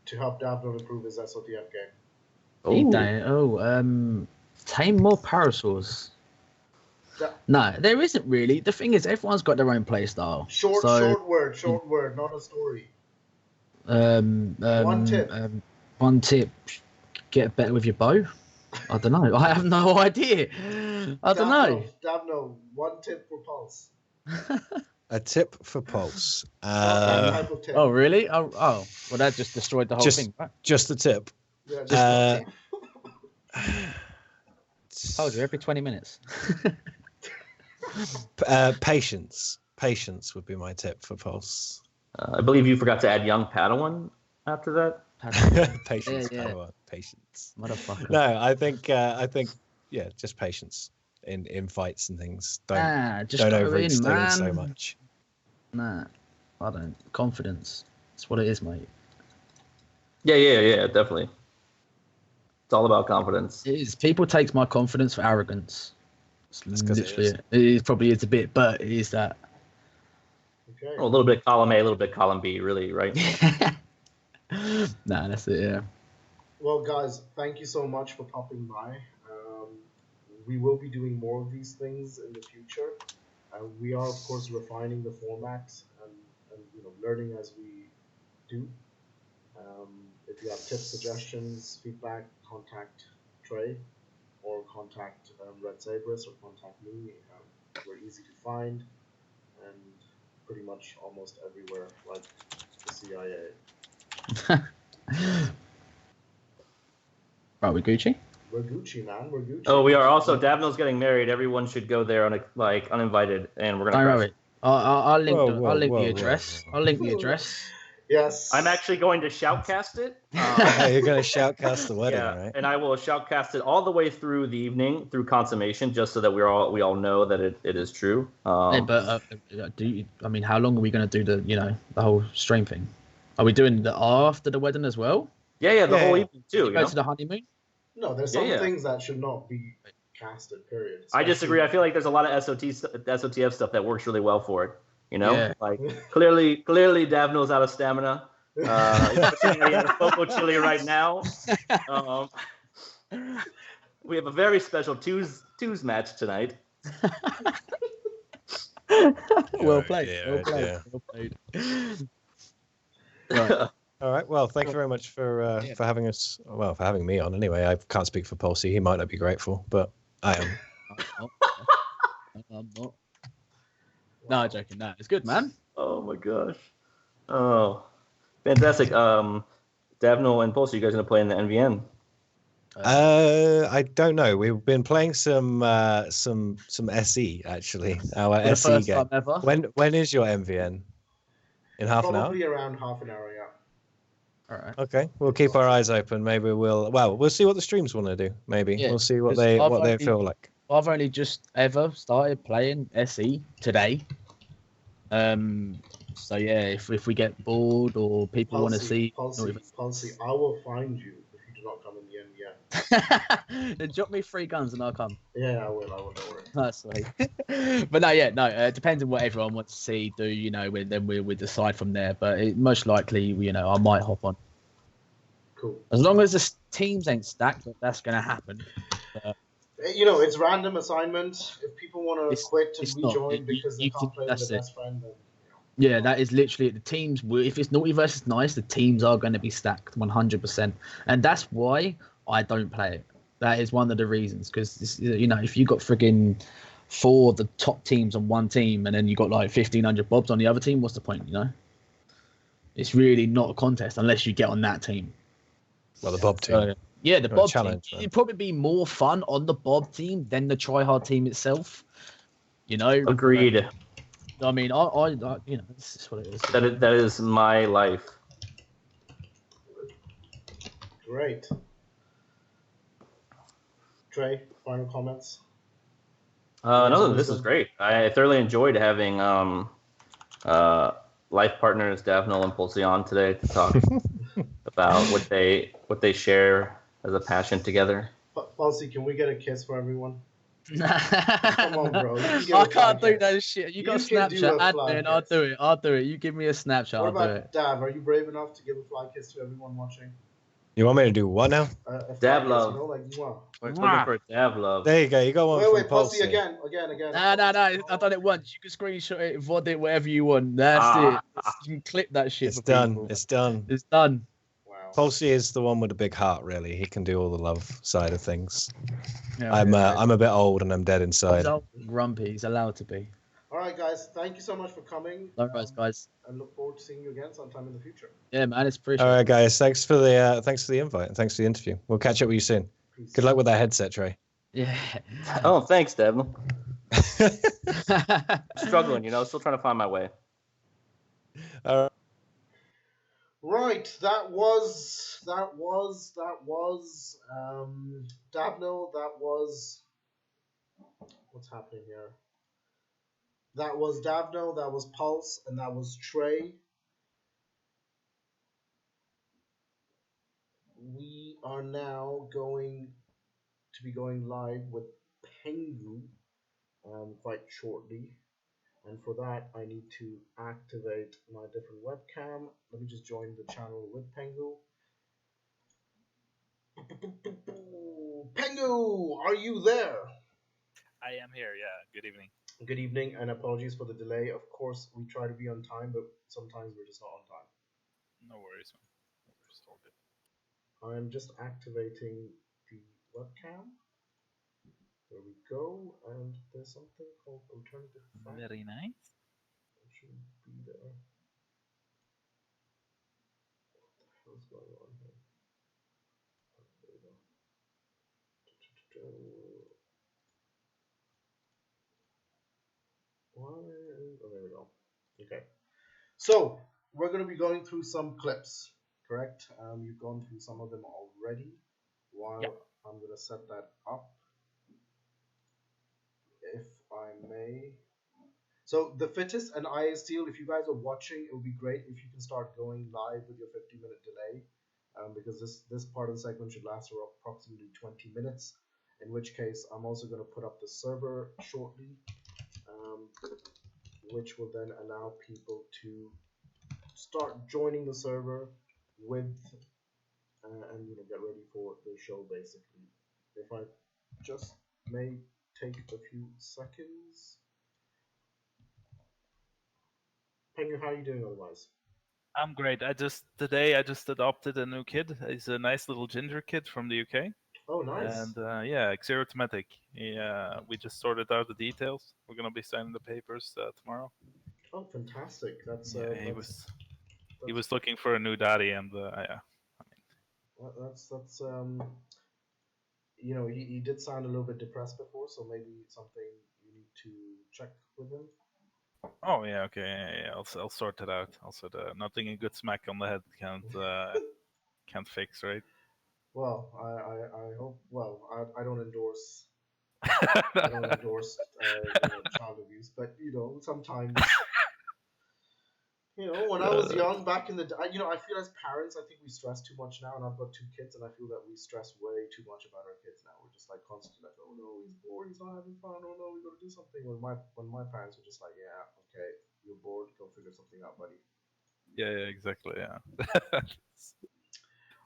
to help Davno improve his SOTF game. Tame more parasaurs. Yeah. No, there isn't really. The thing is, everyone's got their own play style. Short word, not a story. One tip. Get better with your bow. I don't know. I have no idea. I don't know. Davno, one tip for PulZ. A tip for PulZ. Oh, really? Oh, well, that just destroyed the whole thing, right? Just the tip. Yeah, Told you, every 20 minutes. Patience. Patience would be my tip for PulZ. I believe you forgot to add young Padawan after that. Patience, yeah. Padawan, patience. Motherfucker. No, I think, yeah, just patience in fights and things. Don't overextend so much. Nah, I don't. Confidence. That's what it is, mate. Yeah, definitely. It's all about confidence. It is. People take my confidence for arrogance. It's literally it. It probably is a bit, but it is that. Okay. A little bit column A, a little bit column B, really, right? Nah, that's it, yeah. Well, guys, thank you so much for popping by. We will be doing more of these things in the future. We are, of course, refining the format and learning as we do. If you have tips, suggestions, feedback, contact Trey or contact Red Sabris or contact me. We're easy to find and pretty much almost everywhere, like the CIA. Right, we Gucci? We're Gucci, man. We're Gucci. Oh, we are also. Davno's getting married. Everyone should go there uninvited, and we're gonna. Don't worry. I'll link the whoa, address. I'll link the address. Yes. I'm actually going to shoutcast it. You're going to shoutcast the wedding, right? And I will shoutcast it all the way through the evening, through consummation, just so that we all know that it is true. Hey, but how long are we going to do the whole stream thing? Are we doing the after the wedding as well? Yeah, the whole evening too. Go to the honeymoon. No, there's some things that should not be casted. Period. I disagree. I feel like there's a lot of SOTF stuff that works really well for it. Yeah. Like clearly Davno's out of stamina. He's in a Foco Chili right now. We have a very special twos match tonight. Well played. Yeah, Well played. Right. All right. Well, thank you very much for having us. Well, for having me on. Anyway, I can't speak for PulZ. He might not be grateful, but I am. I'm not. No, I'm joking. No, it's good, man. Oh my gosh. Oh, fantastic. Davno and Pulse, you guys gonna play in the NvN? I don't know. We've been playing some SE actually. Our For the SE first game. time ever. When is your MVN? In half an hour? Probably around half an hour, yeah. All right. Okay, we'll keep our eyes open. Maybe we'll see what the streams want to do. Maybe Yeah, we'll see what 'cause they I've only- feel like. I've only just ever started playing SE today. So yeah, if we get bored or people want to see, Palsy, I will find you if you do not come in the NvN. then drop me 3 guns and I'll come. Yeah, I will. Don't worry. That's sweet. But no, yeah, no. It depends on what everyone wants to see. Then we'll decide from there. But most likely, I might hop on. Cool. As long as the teams ain't stacked, that's gonna happen. It's random assignment. If people want to quit and rejoin because they can't play with their best friend, then yeah, that is literally the teams. If it's naughty versus nice, the teams are going to be stacked 100%, and that's why I don't play it. That is one of the reasons, because if you got friggin' 4 of the top teams on one team, and then you got like 1,500 bobs on the other team, what's the point? It's really not a contest unless you get on that team. Well, the bob team. Yeah, the bob challenge. Team. It'd probably be more fun on the bob team than the tryhard team itself. Agreed. I mean, I this is what it is. That is my life. Great. Trey, final comments? No, this is great. I thoroughly enjoyed having life partners Davnol and Pulse on today to talk about what they share as a passion together. Pulse, can we get a kiss for everyone? Come on, bro. I can't do that shit. You got Snapchat, admin. I'll do it. You give me a Snapchat. What I'll do it. Dav? Are you brave enough to give a fly kiss to everyone watching? You want me to do what now? Dab love. We're looking for Dab love. There you go. You got one. Wait, Pulse again. No. I've done it once. You can screenshot it, VOD it, whatever you want. That's it. You can clip that shit. It's done. People. It's done. It's done. Wow. Pulse is the one with the big heart. Really, he can do all the love side of things. Yeah, I'm a bit old and I'm dead inside. He's old and grumpy. He's allowed to be. All right, guys. Thank you so much for coming. Likewise, guys. And look forward to seeing you again sometime in the future. Yeah, man. It's appreciated. All right, guys. Thanks for the invite and thanks for the interview. We'll catch up with you soon. Peace. Good luck with that headset, Trey. Yeah. Oh, thanks, Davnol. Struggling, still trying to find my way. All right. Right, that was Davno, that was what's happening here. That was Davno, that was Pulse, and that was Trey. We are now going to be going live with Pengu quite shortly. And for that, I need to activate my different webcam. Let me just join the channel with Pengu. Pengu, are you there? I am here, yeah. Good evening. Good evening, and apologies for the delay. Of course, we try to be on time, but sometimes we're just not on time. No worries, man. No worries, all good. I'm just activating the webcam. There we go, and there's something called alternative fact. Very nice. It should be there. What the hell's going on here? There we go. Oh, there we go. Okay. So, we're going to be going through some clips, correct? You've gone through some of them already. While I'm going to set that up, if I may. So, the fittest and IA Steel, if you guys are watching, it would be great if you can start going live with your 50-minute delay, because this part of the segment should last for approximately 20 minutes, in which case I'm also going to put up the server shortly, which will then allow people to start joining the server with and get ready for the show, basically. If I just may take a few seconds. Pengu, how are you doing otherwise? I'm great. Today I just adopted a new kid. He's a nice little ginger kid from the UK. Oh, nice. And Xerotmetic. We just sorted out the details. We're gonna be signing the papers tomorrow. Oh, fantastic! That's he was looking for a new daddy, and yeah. That's you know, he did sound a little bit depressed before, so maybe something you need to check with him. Oh yeah, okay, yeah. I'll sort it out. Also, nothing a good smack on the head can't fix, right? Well, I hope. Well, I don't endorse. I don't endorse child abuse, but sometimes when I was young back in the day, I feel as parents, I think we stress too much now, and I've got 2 kids, and I feel that we stress way too much about our kids now. We're just like constantly like, oh no, he's bored, he's not having fun, oh no, we got to do something. When my parents were just like, yeah, okay, you're bored, go figure something out, buddy. Yeah, exactly, yeah.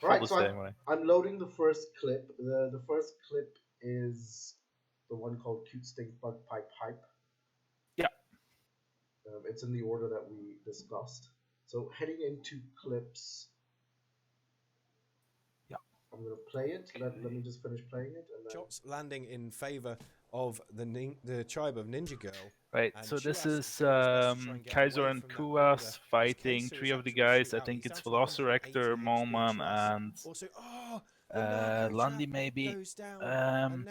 All right, so I'm loading the first clip. The first clip is the one called Cute Stink Bug Pipe Hype. Yeah. It's in the order that we discussed. So heading into clips. Yeah. I'm going to play it. Let me just finish playing it. And then... Shots landing in favor of the tribe of Ninja Girl. Right, so this is Kaiser and Kuas fighting 3 of the guys. I think it's Velociraptor, Molman, and Lundy maybe. And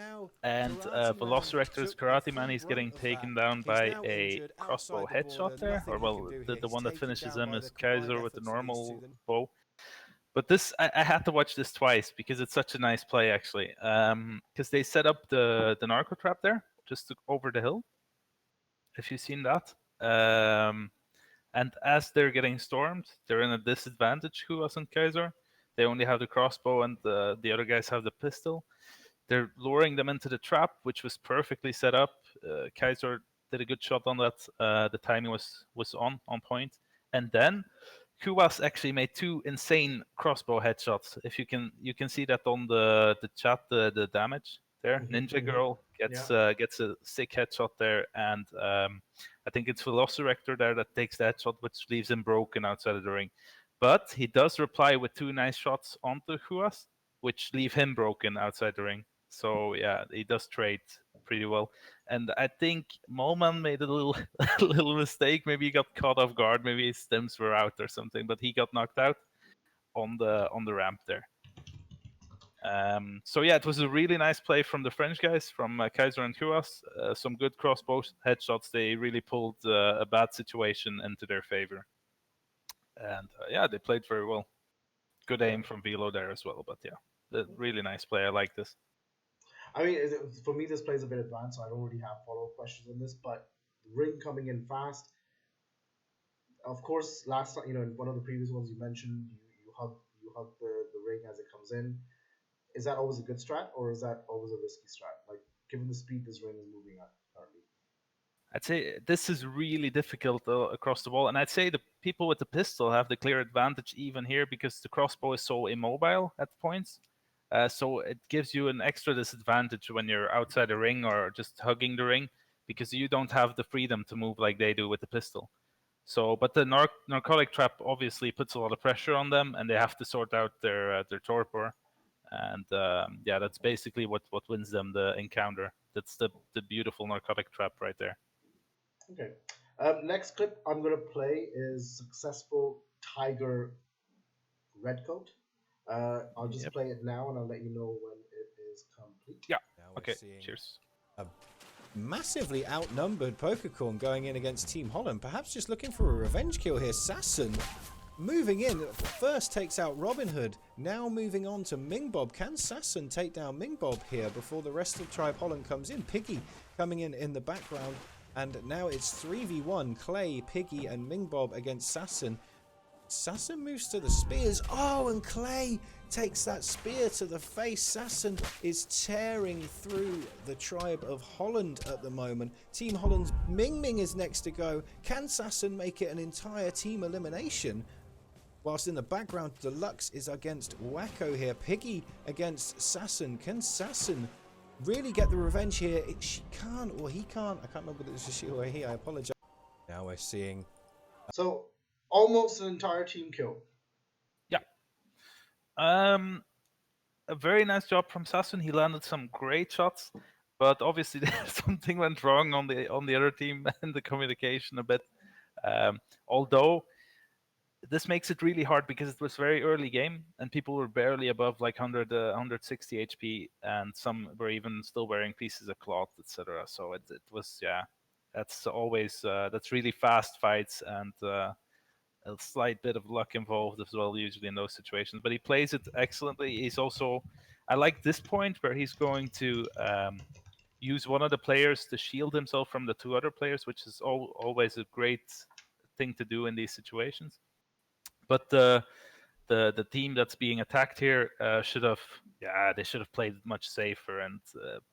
Velociraptor's Karate Man, he's getting taken down by a crossbow headshot there. Or, well, the one that finishes him is Kaiser with the normal bow. But this, I had to watch this twice because it's such a nice play, actually. Because they set up the narco trap there, just over the hill. If you've seen that. And as they're getting stormed, they're in a disadvantage, Kuas and Kaiser. They only have the crossbow and the other guys have the pistol. They're luring them into the trap, which was perfectly set up. Kaiser did a good shot on that. The timing was on point. And then Kuas actually made 2 insane crossbow headshots. If you can see that on the chat, the damage there. Ninja Girl gets a sick headshot there, and I think it's Velociraptor there that takes the headshot, which leaves him broken outside of the ring. But he does reply with 2 nice shots onto Kuas, which leave him broken outside the ring. So yeah, he does trade pretty well. And I think Molman made a little mistake. Maybe he got caught off guard. Maybe his stems were out or something. But he got knocked out on the ramp there. So yeah, it was a really nice play from the French guys, from Kaiser and Kuas. Some good crossbow headshots. They really pulled a bad situation into their favor. And yeah, they played very well. Good aim from Velo there as well. But yeah, really nice play. I like this. I mean, for me, this plays a bit advanced, so I don't really have follow-up questions on this. But ring coming in fast. Of course, last time, in one of the previous ones you mentioned, you hug the ring as it comes in. Is that always a good strat, or is that always a risky strat? Like, given the speed this ring is moving at currently. I'd say this is really difficult across the wall, and I'd say the people with the pistol have the clear advantage even here because the crossbow is so immobile at points. So it gives you an extra disadvantage when you're outside the ring or just hugging the ring because you don't have the freedom to move like they do with the pistol. So, but the narcotic trap obviously puts a lot of pressure on them, and they have to sort out their torpor. And yeah, that's basically what wins them the encounter. That's the beautiful narcotic trap right there. Okay. Next clip I'm going to play is Successful Tiger Redcoat. I'll just play it now, and I'll let you know when it is complete. Yeah. Okay. Cheers. A massively outnumbered Pokercorn going in against Team Holland. Perhaps just looking for a revenge kill here. Sasson moving in, first takes out Robin Hood, now moving on to Mingbob. Can Sasson take down Mingbob here before the rest of Tribe Holland comes in? Piggy coming in the background, and now it's 3v1, Clay, Piggy and Mingbob against Sasson. Sasson moves to the spears. Oh, and Clay takes that spear to the face. Sasson is tearing through the Tribe of Holland at the moment. Team Holland's Ming Ming is next to go. Can Sasson make it an entire team elimination? Whilst in the background, Deluxe is against Wacko here. Piggy against Sasson. Can Sasson really get the revenge here? She can't, or he can't. I can't remember whether it's she or he. I apologize. Now we're seeing... So, almost an entire team kill. Yeah. A very nice job from Sasson. He landed some great shots, but obviously something went wrong on the other team and the communication a bit. Although this makes it really hard because it was very early game and people were barely above like 160 HP, and some were even still wearing pieces of cloth, etc. So it was, yeah, that's always that's really fast fights, and a slight bit of luck involved as well usually in those situations. But he plays it excellently. He's also, I like this point where he's going to use one of the players to shield himself from the two other players, which is always a great thing to do in these situations. But the team that's being attacked here should have, yeah, they should have played much safer and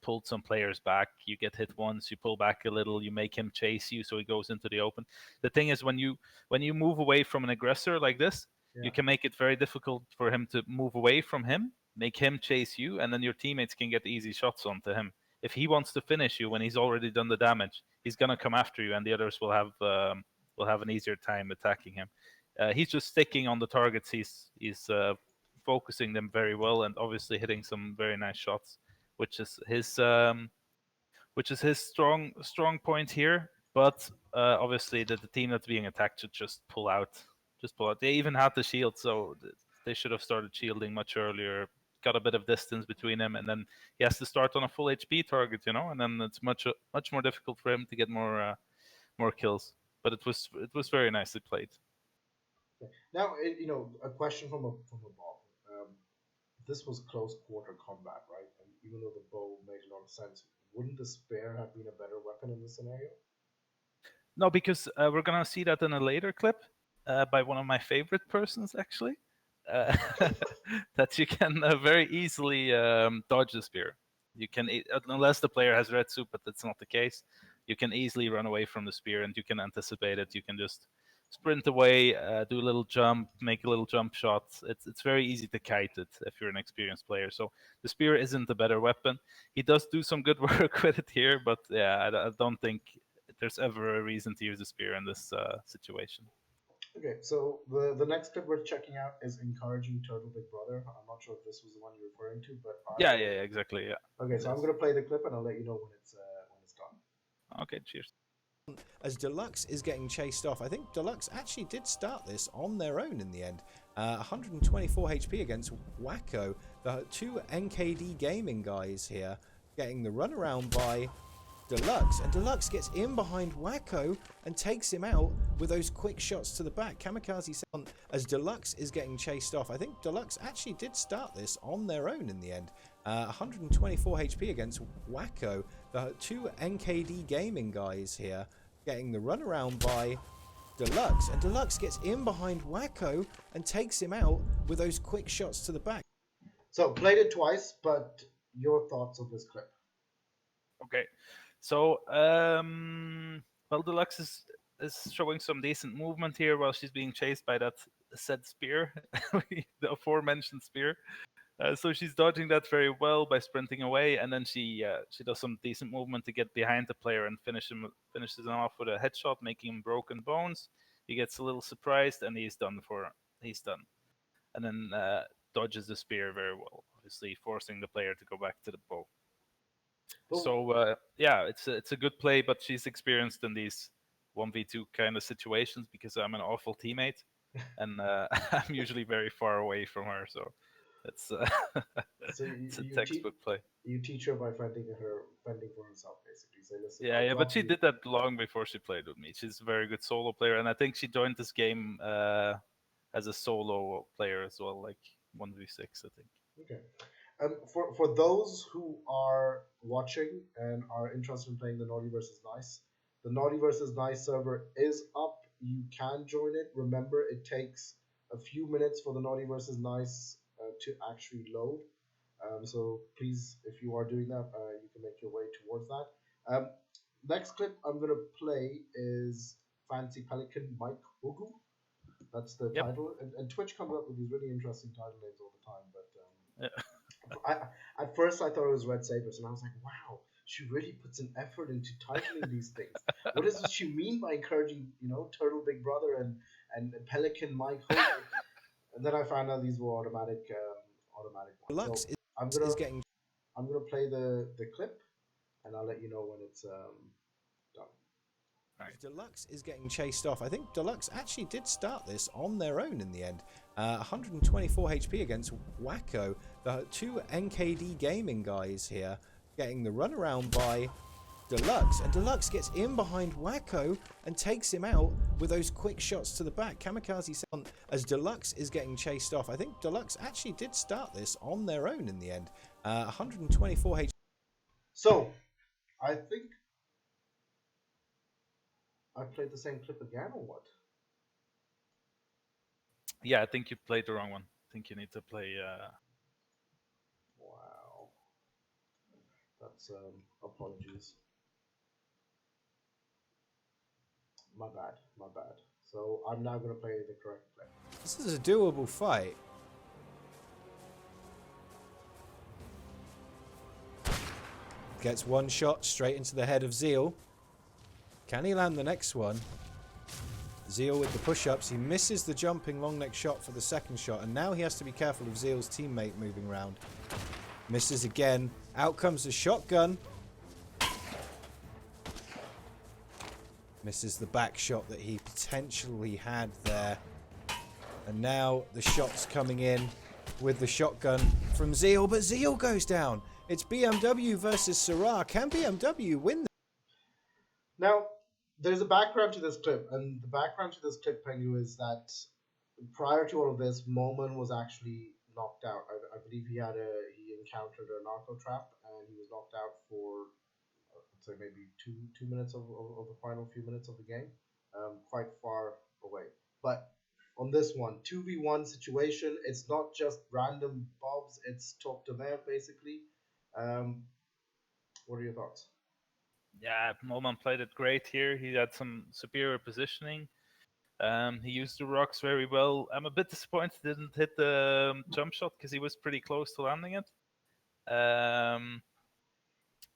pulled some players back. You get hit once, you pull back a little, you make him chase you, so he goes into the open. The thing is, when you move away from an aggressor like this, you can make it very difficult for him to move away from him, make him chase you, and then your teammates can get easy shots onto him. If he wants to finish you when he's already done the damage, he's gonna come after you, and the others will have an easier time attacking him. He's just sticking on the targets. He's focusing them very well, and obviously hitting some very nice shots, which is his strong point here. But obviously, the team that's being attacked should just pull out. They even had the shield, so they should have started shielding much earlier. Got a bit of distance between him, and then he has to start on a full HP target, and then it's much more difficult for him to get more kills. But it was very nicely played. Now, a question from above. This was close quarter combat, right? And even though the bow made a lot of sense, wouldn't the spear have been a better weapon in this scenario? No, because we're gonna see that in a later clip by one of my favorite persons, actually. That you can very easily dodge the spear. You can, unless the player has red suit, but that's not the case. You can easily run away from the spear, and you can anticipate it. You can just sprint away, do a little jump, make a little jump shot. It's very easy to kite it if you're an experienced player. So the spear isn't a better weapon. He does do some good work with it here, but yeah, I don't think there's ever a reason to use the spear in this situation. Okay, so the next clip we're checking out is Encouraging Turtle Big Brother. I'm not sure if this was the one you're referring to, but yeah, exactly, yeah. Okay, so I'm gonna play the clip and I'll let you know when it's done. Okay, cheers. As Deluxe is getting chased off, I think Deluxe actually did start this on their own in the end. 124 HP against Wacko. The two NKD gaming guys here getting the runaround by Deluxe, and Deluxe gets in behind Wacko and takes him out with those quick shots to the back. Kamikaze sound as Deluxe is getting chased off. I think Deluxe actually did start this on their own in the end. 124 HP against Wacko. The two NKD gaming guys here getting the runaround by Deluxe, and Deluxe gets in behind Wacko and takes him out with those quick shots to the back. So played it twice, but your thoughts on this clip? Okay. So, well, Deluxe is showing some decent movement here while she's being chased by that said spear, the aforementioned spear. So she's dodging that very well by sprinting away, and then she does some decent movement to get behind the player and finishes him off with a headshot, making him broken bones. He gets a little surprised, and he's done. And then dodges the spear very well, obviously forcing the player to go back to the bow. So yeah, it's a good play, but she's experienced in these 1v2 kind of situations because I'm an awful teammate, and I'm usually very far away from her. So it's it's a textbook play. You teach her by fending for herself, basically. Say, listen. Yeah, but she did that long before she played with me. She's a very good solo player, and I think she joined this game as a solo player as well, like 1v6, I think. Okay. For those who are watching and are interested in playing the Naughty vs. Nice, the Naughty vs. Nice server is up. You can join it. Remember, it takes a few minutes for the Naughty vs. Nice to actually load. So please, if you are doing that, you can make your way towards that. Next clip I'm going to play is Fancy Pelican Mike Ogu. That's the title. And Twitch comes up with these really interesting title names all the time, but at first I thought it was Red Sabers, and I was like, wow, she really puts an effort into titling these things. What does she mean by encouraging, Turtle Big Brother and Pelican Mike Hogan? And then I found out these were automatic ones. So I'm gonna play the clip, and I'll let you know when it's done. Right. Deluxe is getting chased off. I think Deluxe actually did start this on their own in the end. 124 HP against Wacko. The two NKD gaming guys here getting the runaround by Deluxe. And Deluxe gets in behind Wacko and takes him out with those quick shots to the back. Kamikaze sound as Deluxe is getting chased off. I think Deluxe actually did start this on their own in the end. 124 HP. So, I think I played the same clip again, or what? Yeah, I think you played the wrong one. I think you need to play. Wow. That's apologies. My bad. So I'm now gonna play the correct clip. This is a doable fight. Gets one shot straight into the head of Zeal. Can he land the next one? Zeal with the push-ups. He misses the jumping long neck shot for the second shot, and now he has to be careful of Zeal's teammate moving around. Misses again. Out comes the shotgun. Misses the back shot that he potentially had there. And now the shot's coming in with the shotgun from Zeal, but Zeal goes down. It's BMW versus Syrah. Can BMW win? Now, there's a background to this clip, and the background to this clip, Pengu, is that prior to all of this, Moman was actually knocked out. I believe he encountered a narco trap, and he was knocked out for, I'd say, maybe two minutes of the final few minutes of the game, quite far away. But on this one, 2v1 situation, it's not just random bobs, it's talk to there, basically. What are your thoughts? Yeah, Molman played it great here. He had some superior positioning. He used the rocks very well. I'm a bit disappointed he didn't hit the jump shot because he was pretty close to landing it.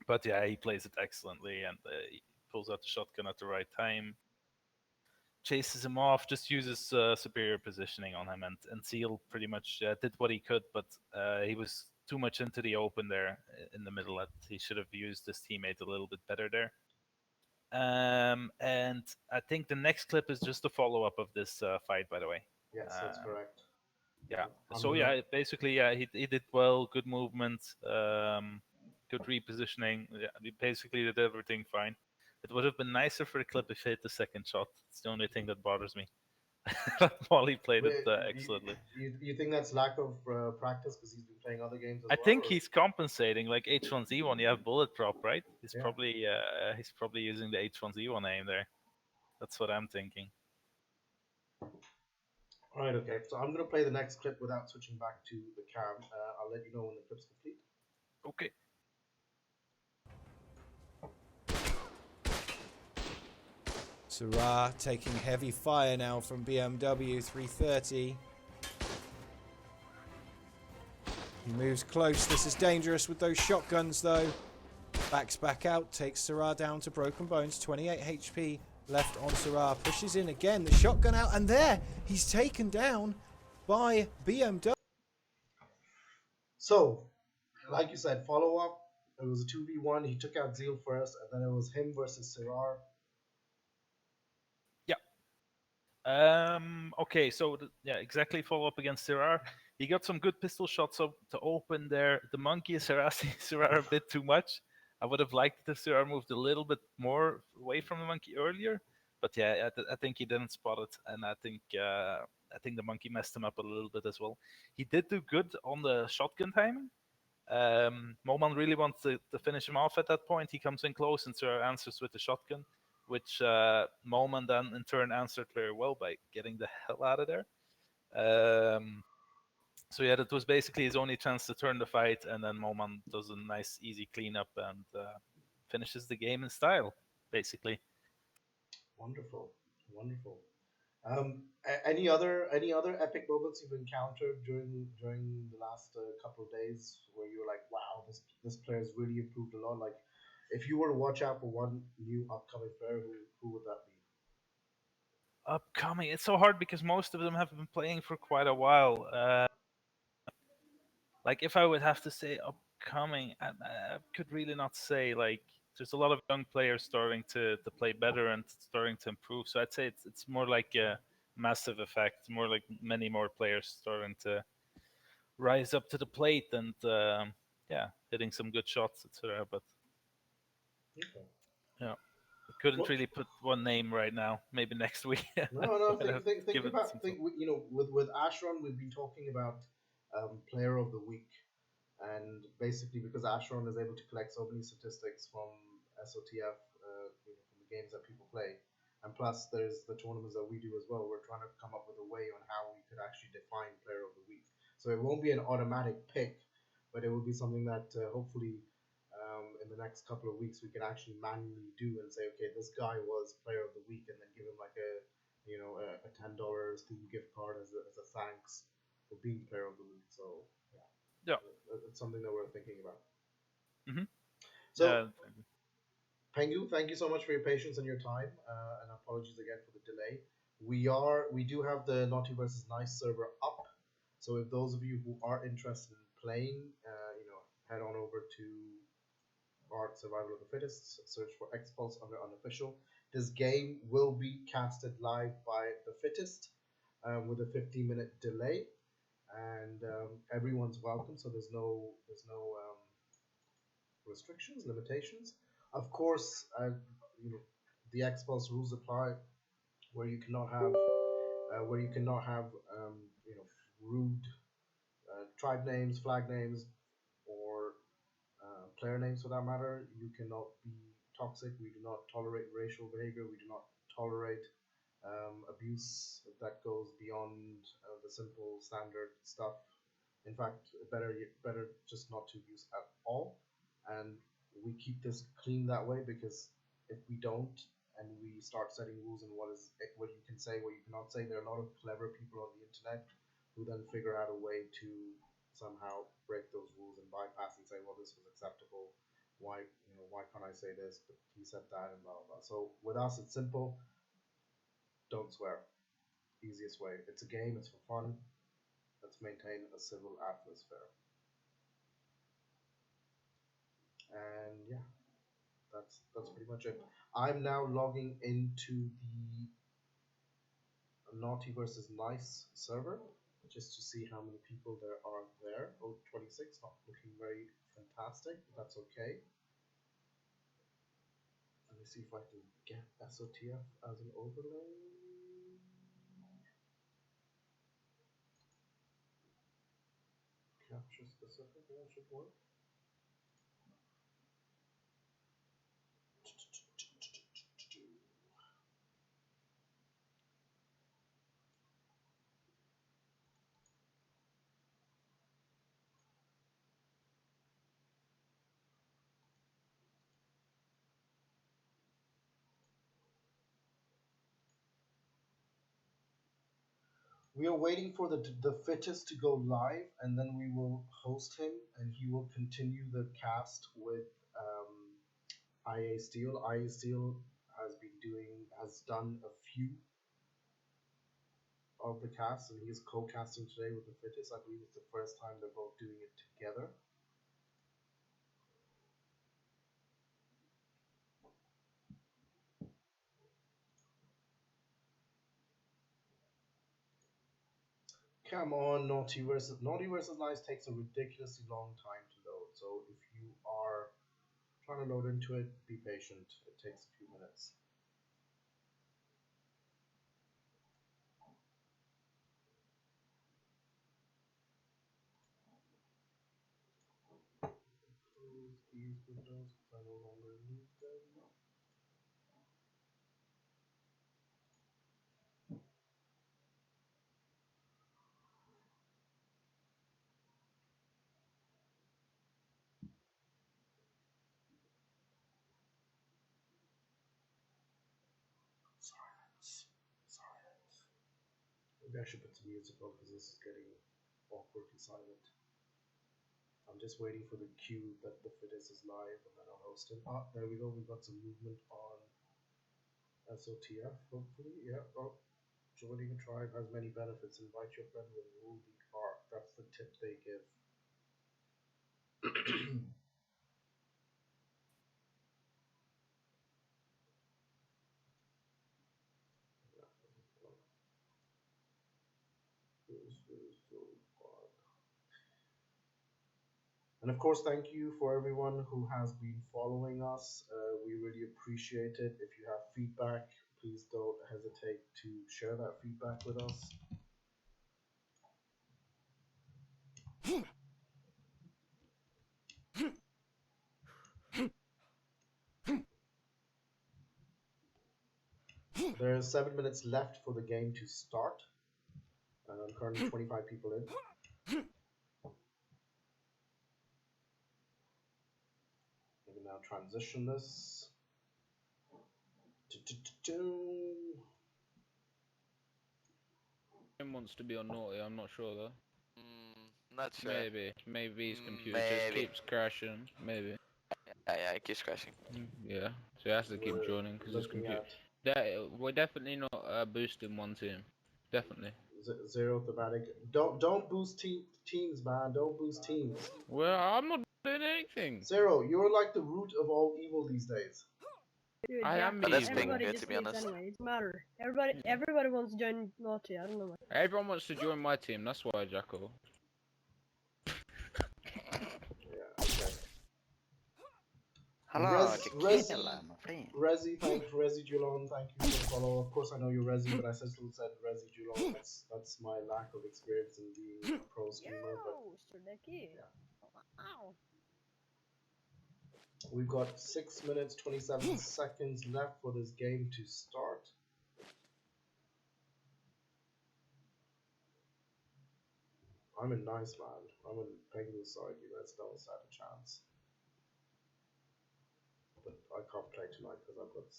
But yeah, he plays it excellently, and he pulls out the shotgun at the right time. Chases him off, just uses superior positioning on him, and Seal pretty much did what he could, but he was too much into the open there in the middle. That he should have used his teammate a little bit better there. And I think the next clip is just a follow-up of this fight, by the way. Yes, that's correct. Yeah. So yeah, basically, yeah, he did well, good movement, good repositioning. Yeah, he basically did everything fine. It would have been nicer for the clip if he hit the second shot. It's the only thing that bothers me. Molly played it excellently. You think that's lack of practice because he's been playing other games as I well? think he's compensating. Like H1Z1, you have bullet drop, right? He's probably using the H1Z1 aim there. That's what I'm thinking. All right, okay. So I'm gonna play the next clip without switching back to the cam. I'll let you know when the clip's complete. Okay. Syrah taking heavy fire now from BMW 330. He moves close. This is dangerous with those shotguns, though. Backs back out, takes Syrah down to broken bones. 28 HP left on Syrah. Pushes in again. The shotgun out, and there he's taken down by BMW. So, like you said, follow up. It was a 2v1. He took out Zeal first, and then it was him versus Syrah. Okay, so yeah, exactly. Follow up against Syrah. He got some good pistol shots up to open there. The monkey is harassing Syrah a bit too much. I would have liked it if Syrah moved a little bit more away from the monkey earlier, but yeah, I think he didn't spot it, and I think the monkey messed him up a little bit as well. He did do good on the shotgun timing. Moman really wants to finish him off at that point. He comes in close, and Syrah answers with the shotgun, which Moman then in turn answered very well by getting the hell out of there. So yeah, that was basically his only chance to turn the fight, and then Moman does a nice, easy cleanup and finishes the game in style, basically. Wonderful. Any other epic moments you've encountered during the last couple of days where you're like, wow, this player's really improved a lot? Like, if you were to watch out for one new upcoming player, who would that be? Upcoming, it's so hard because most of them have been playing for quite a while. Like, if I would have to say upcoming, I could really not say. Like, there's a lot of young players starting to play better and starting to improve. So I'd say it's more like a massive effect, more like many more players starting to rise up to the plate and hitting some good shots, etc. But Okay. yeah, I couldn't Well, really put one name right now. Maybe next week. no. Think Give it about some think. thought. With Ashron, we've been talking about player of the week, and basically because Ashron is able to collect so many statistics from SOTF, from the games that people play, and plus there's the tournaments that we do as well. We're trying to come up with a way on how we could actually define player of the week. So it won't be an automatic pick, but it will be something that hopefully in the next couple of weeks we can actually manually do and say, okay, this guy was player of the week, and then give him like a $10 Steam gift card as a thanks for being player of the week. So Yeah. it's something that we're thinking about. Mm-hmm. So, Pengu, thank you so much for your patience and your time, and apologies again for the delay. We do have the Naughty versus Nice server up, so if those of you who are interested in playing, head on over to Art Survival of the Fittest, search for XPulZ under unofficial. This game will be casted live by the Fittest with a 15-minute delay, and everyone's welcome. So there's no restrictions, limitations. Of course, the XPulZ rules apply, where you cannot have rude tribe names, flag names, or player names for that matter. You cannot be toxic. We do not tolerate racial behavior. We do not tolerate abuse that goes beyond the simple standard stuff. In fact, better just not to use at all. And we keep this clean that way, because if we don't and we start setting rules in what you can say, what you cannot say, there are a lot of clever people on the internet who then figure out a way to somehow break those rules and bypass and say, well, this was acceptable. Why can't I say this? But he said that, and blah blah blah. So with us, it's simple. Don't swear. Easiest way. It's a game. It's for fun. Let's maintain a civil atmosphere. And yeah, that's pretty much it. I'm now logging into the Naughty versus Nice server just to see how many people there are there. Oh, 26, not looking very fantastic, but that's okay. Let me see if I can get SOTF as an overlay. Capture specific, that should work. We are waiting for the Fittest to go live, and then we will host him, and he will continue the cast with IA Steel. IA Steel has done a few of the casts, and he's co-casting today with the Fittest. I believe it's the first time they're both doing it together. Come on, Naughty versus Nice takes a ridiculously long time to load. So if you are trying to load into it, be patient. It takes a few minutes. Close these windows because I no longer need them. Silence. Maybe I should put some music on because this is getting awkwardly silent. I'm just waiting for the cue that the Fittest is live, and then I'll host him. Ah, there we go. We've got some movement on SOTF, hopefully. Yeah. Oh, joining a tribe has many benefits. Invite your friends and rule the arc. That's the tip they give. And of course, thank you for everyone who has been following us. We really appreciate it. If you have feedback, please don't hesitate to share that feedback with us. There's 7 minutes left for the game to start. Currently 25 people in. We can now transition this. Him wants to be on naughty, I'm not sure though. Not sure. Maybe his computer just keeps crashing. Maybe. Yeah, it keeps crashing. Yeah, so he has to keep joining because his computer. We're definitely not boosting one team. Definitely. Zero thematic. Don't boost teams, man. Don't boost teams. Well, I'm not doing anything. Zero, you're like the root of all evil these days. Dude, I am that's being everybody good, just to be leaves honest. anyway. It doesn't matter. Everybody wants to join Naughty. I don't know why. Everyone wants to join my team. That's why, Jackal. Yeah. Okay. Hello, Resi, thank Resi Julon, thank you for the follow. Of course, I know you're Resi, but I still said Resi Julon. That's my lack of experience in being a pro streamer. But yeah. Wow. We've got 6 minutes 27 seconds left for this game to start. I'm in nice, man. I'm in Penguin's side. You guys don't stand a chance. But I can't play tonight because I've got.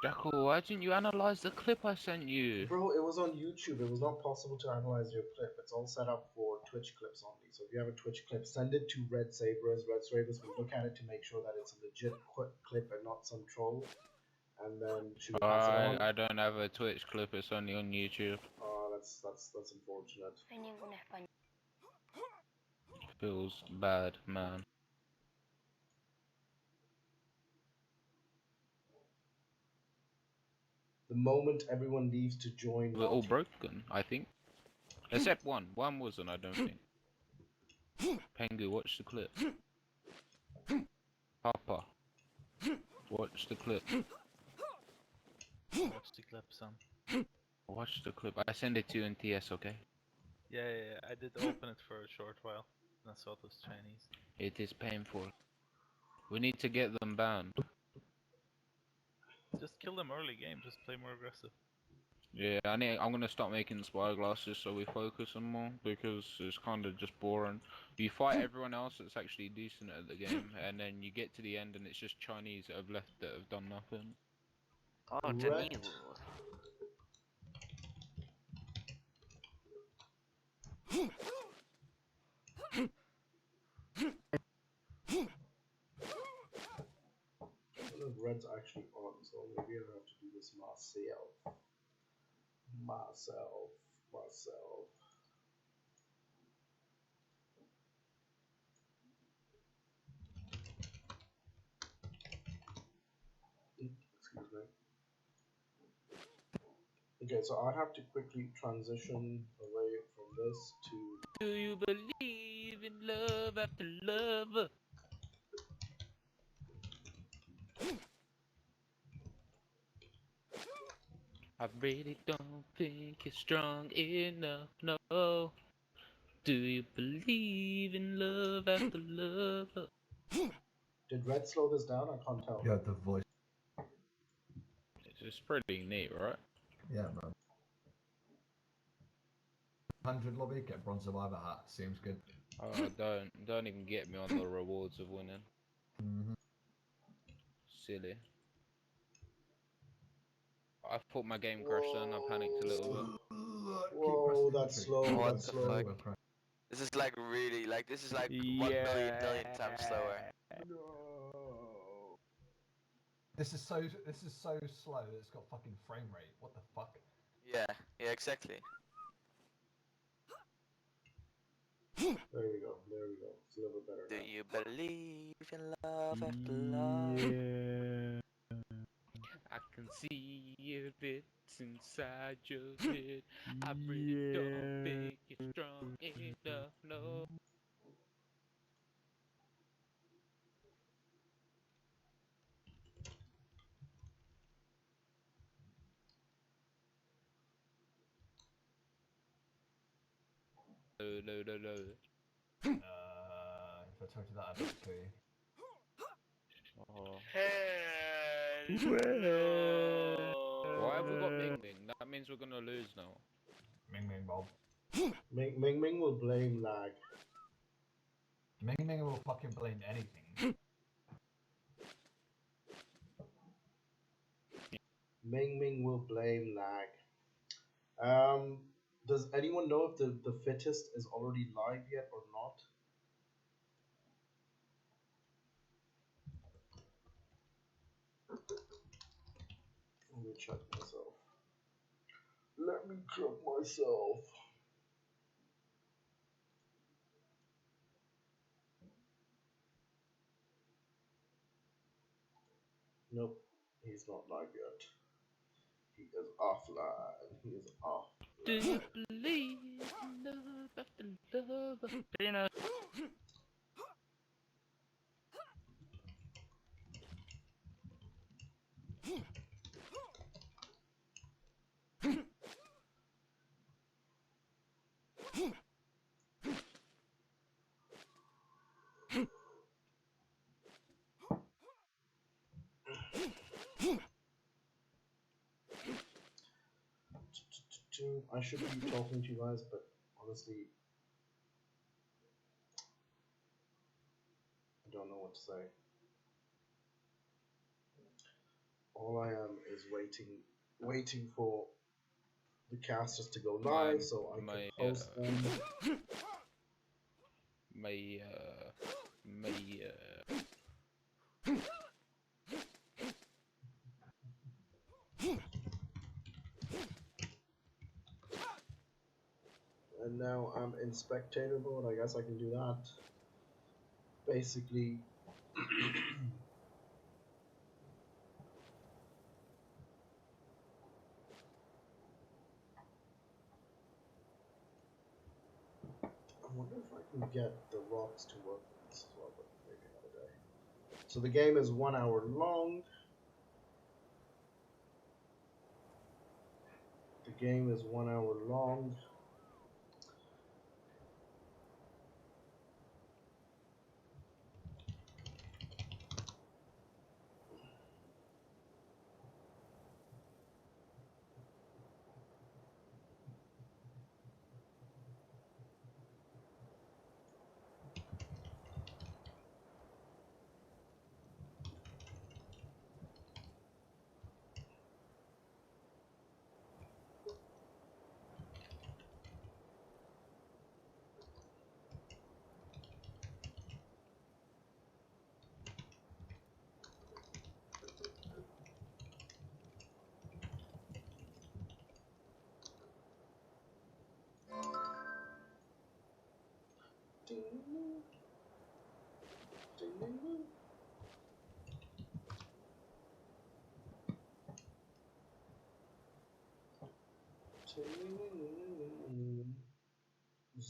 Jackal, why didn't you analyze the clip I sent you? Bro, it was on YouTube. It was not possible to analyze your clip. It's all set up for Twitch clips only. So if you have a Twitch clip, send it to Red Sabers. Red Sabers will look at it to make sure that it's a legit clip and not some troll. And then should we pass it on? I don't have a Twitch clip. It's only on YouTube. Oh, that's unfortunate. Feels bad, man. The moment everyone leaves to join, We're all broken, I think. Except one. One wasn't, I don't think. Pengu, watch the clip. Papa, watch the clip. Watch the clip, son. Watch the clip. I send it to you in TS, okay? Yeah. I did open it for a short while. And I saw it was Chinese. It is painful. We need to get them banned. Just kill them early game. Just play more aggressive. Yeah, I'm gonna start making spyglasses so we focus them more because it's kind of just boring. You fight everyone else that's actually decent at the game, and then you get to the end and it's just Chinese that have left that have done nothing. Oh, Chinese. I don't know if Red's actually on, so maybe I'll have to do this myself. Excuse me. Okay, so I have to quickly transition away from this to. Do you believe in love after love? I really don't think it's strong enough, no. Do you believe in love after love? Did Red slow this down? I can't tell. Yeah, the voice. It's just pretty neat, right? Yeah, man. 100 lobby, get bronze survivor hat. Seems good. Oh, don't even get me on the rewards of winning. Silly. I thought my game crashed and I panicked a little bit. Whoa, that's slow. What That's the slow. fuck? This is like really, this is like 1 million times slower. No. This is so slow that it's got fucking frame rate. What the fuck? Yeah, exactly. There we go. It's a little bit better. Do now. you believe in love after love? Yeah. I can see if it's inside your head. I really don't think it's strong enough, no. No. If I told you that, I'd not kill you. Oh. No. Why have we got Ming Ming? That means we're gonna lose now. Ming Ming Bob. Ming Ming will blame lag. Ming Ming will fucking blame anything. Ming Ming will blame lag. Does anyone know if the fittest is already live yet or not? Let me check myself. Let me check myself. Nope, he's not live yet. He is offline. He is off. Do you believe in love after love after penis? I should be talking to you guys, but honestly, I don't know what to say. All I am is waiting for the casters to go live so I can post them. And now I'm in spectator mode. I guess I can do that. Basically, I wonder if I can get the rocks to work with this as well, but maybe another day. So the game is 1 hour long. The game is 1 hour long.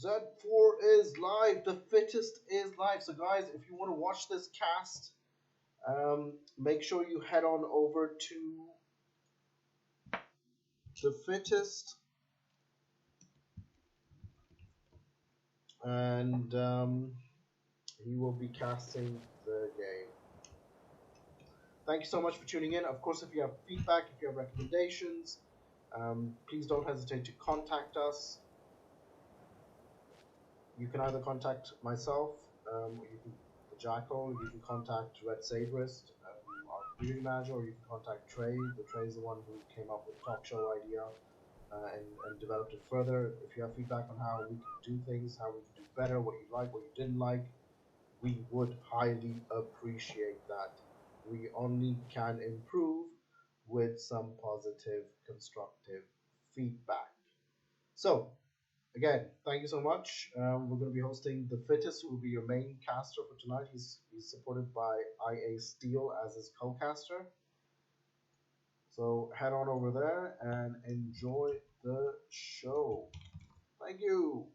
Z4 is live. The fittest is live. So, guys, if you want to watch this cast, make sure you head on over to the fittest, and he will be casting the game. Thank you so much for tuning in. Of course, if you have feedback, if you have recommendations, please don't hesitate to contact us. You can either contact myself, or you can the Jackal. You can contact Red Sabrist, our community manager, or you can contact Trey. The Trey is the one who came up with the talk show idea and developed it further. If you have feedback on how we can do things, how we can do better, what you like, what you didn't like, we would highly appreciate that. We only can improve with some positive, constructive feedback. So, again, thank you so much. We're going to be hosting the fittest, who will be your main caster for tonight. He's supported by IA Steel as his co-caster. So head on over there and enjoy the show. Thank you.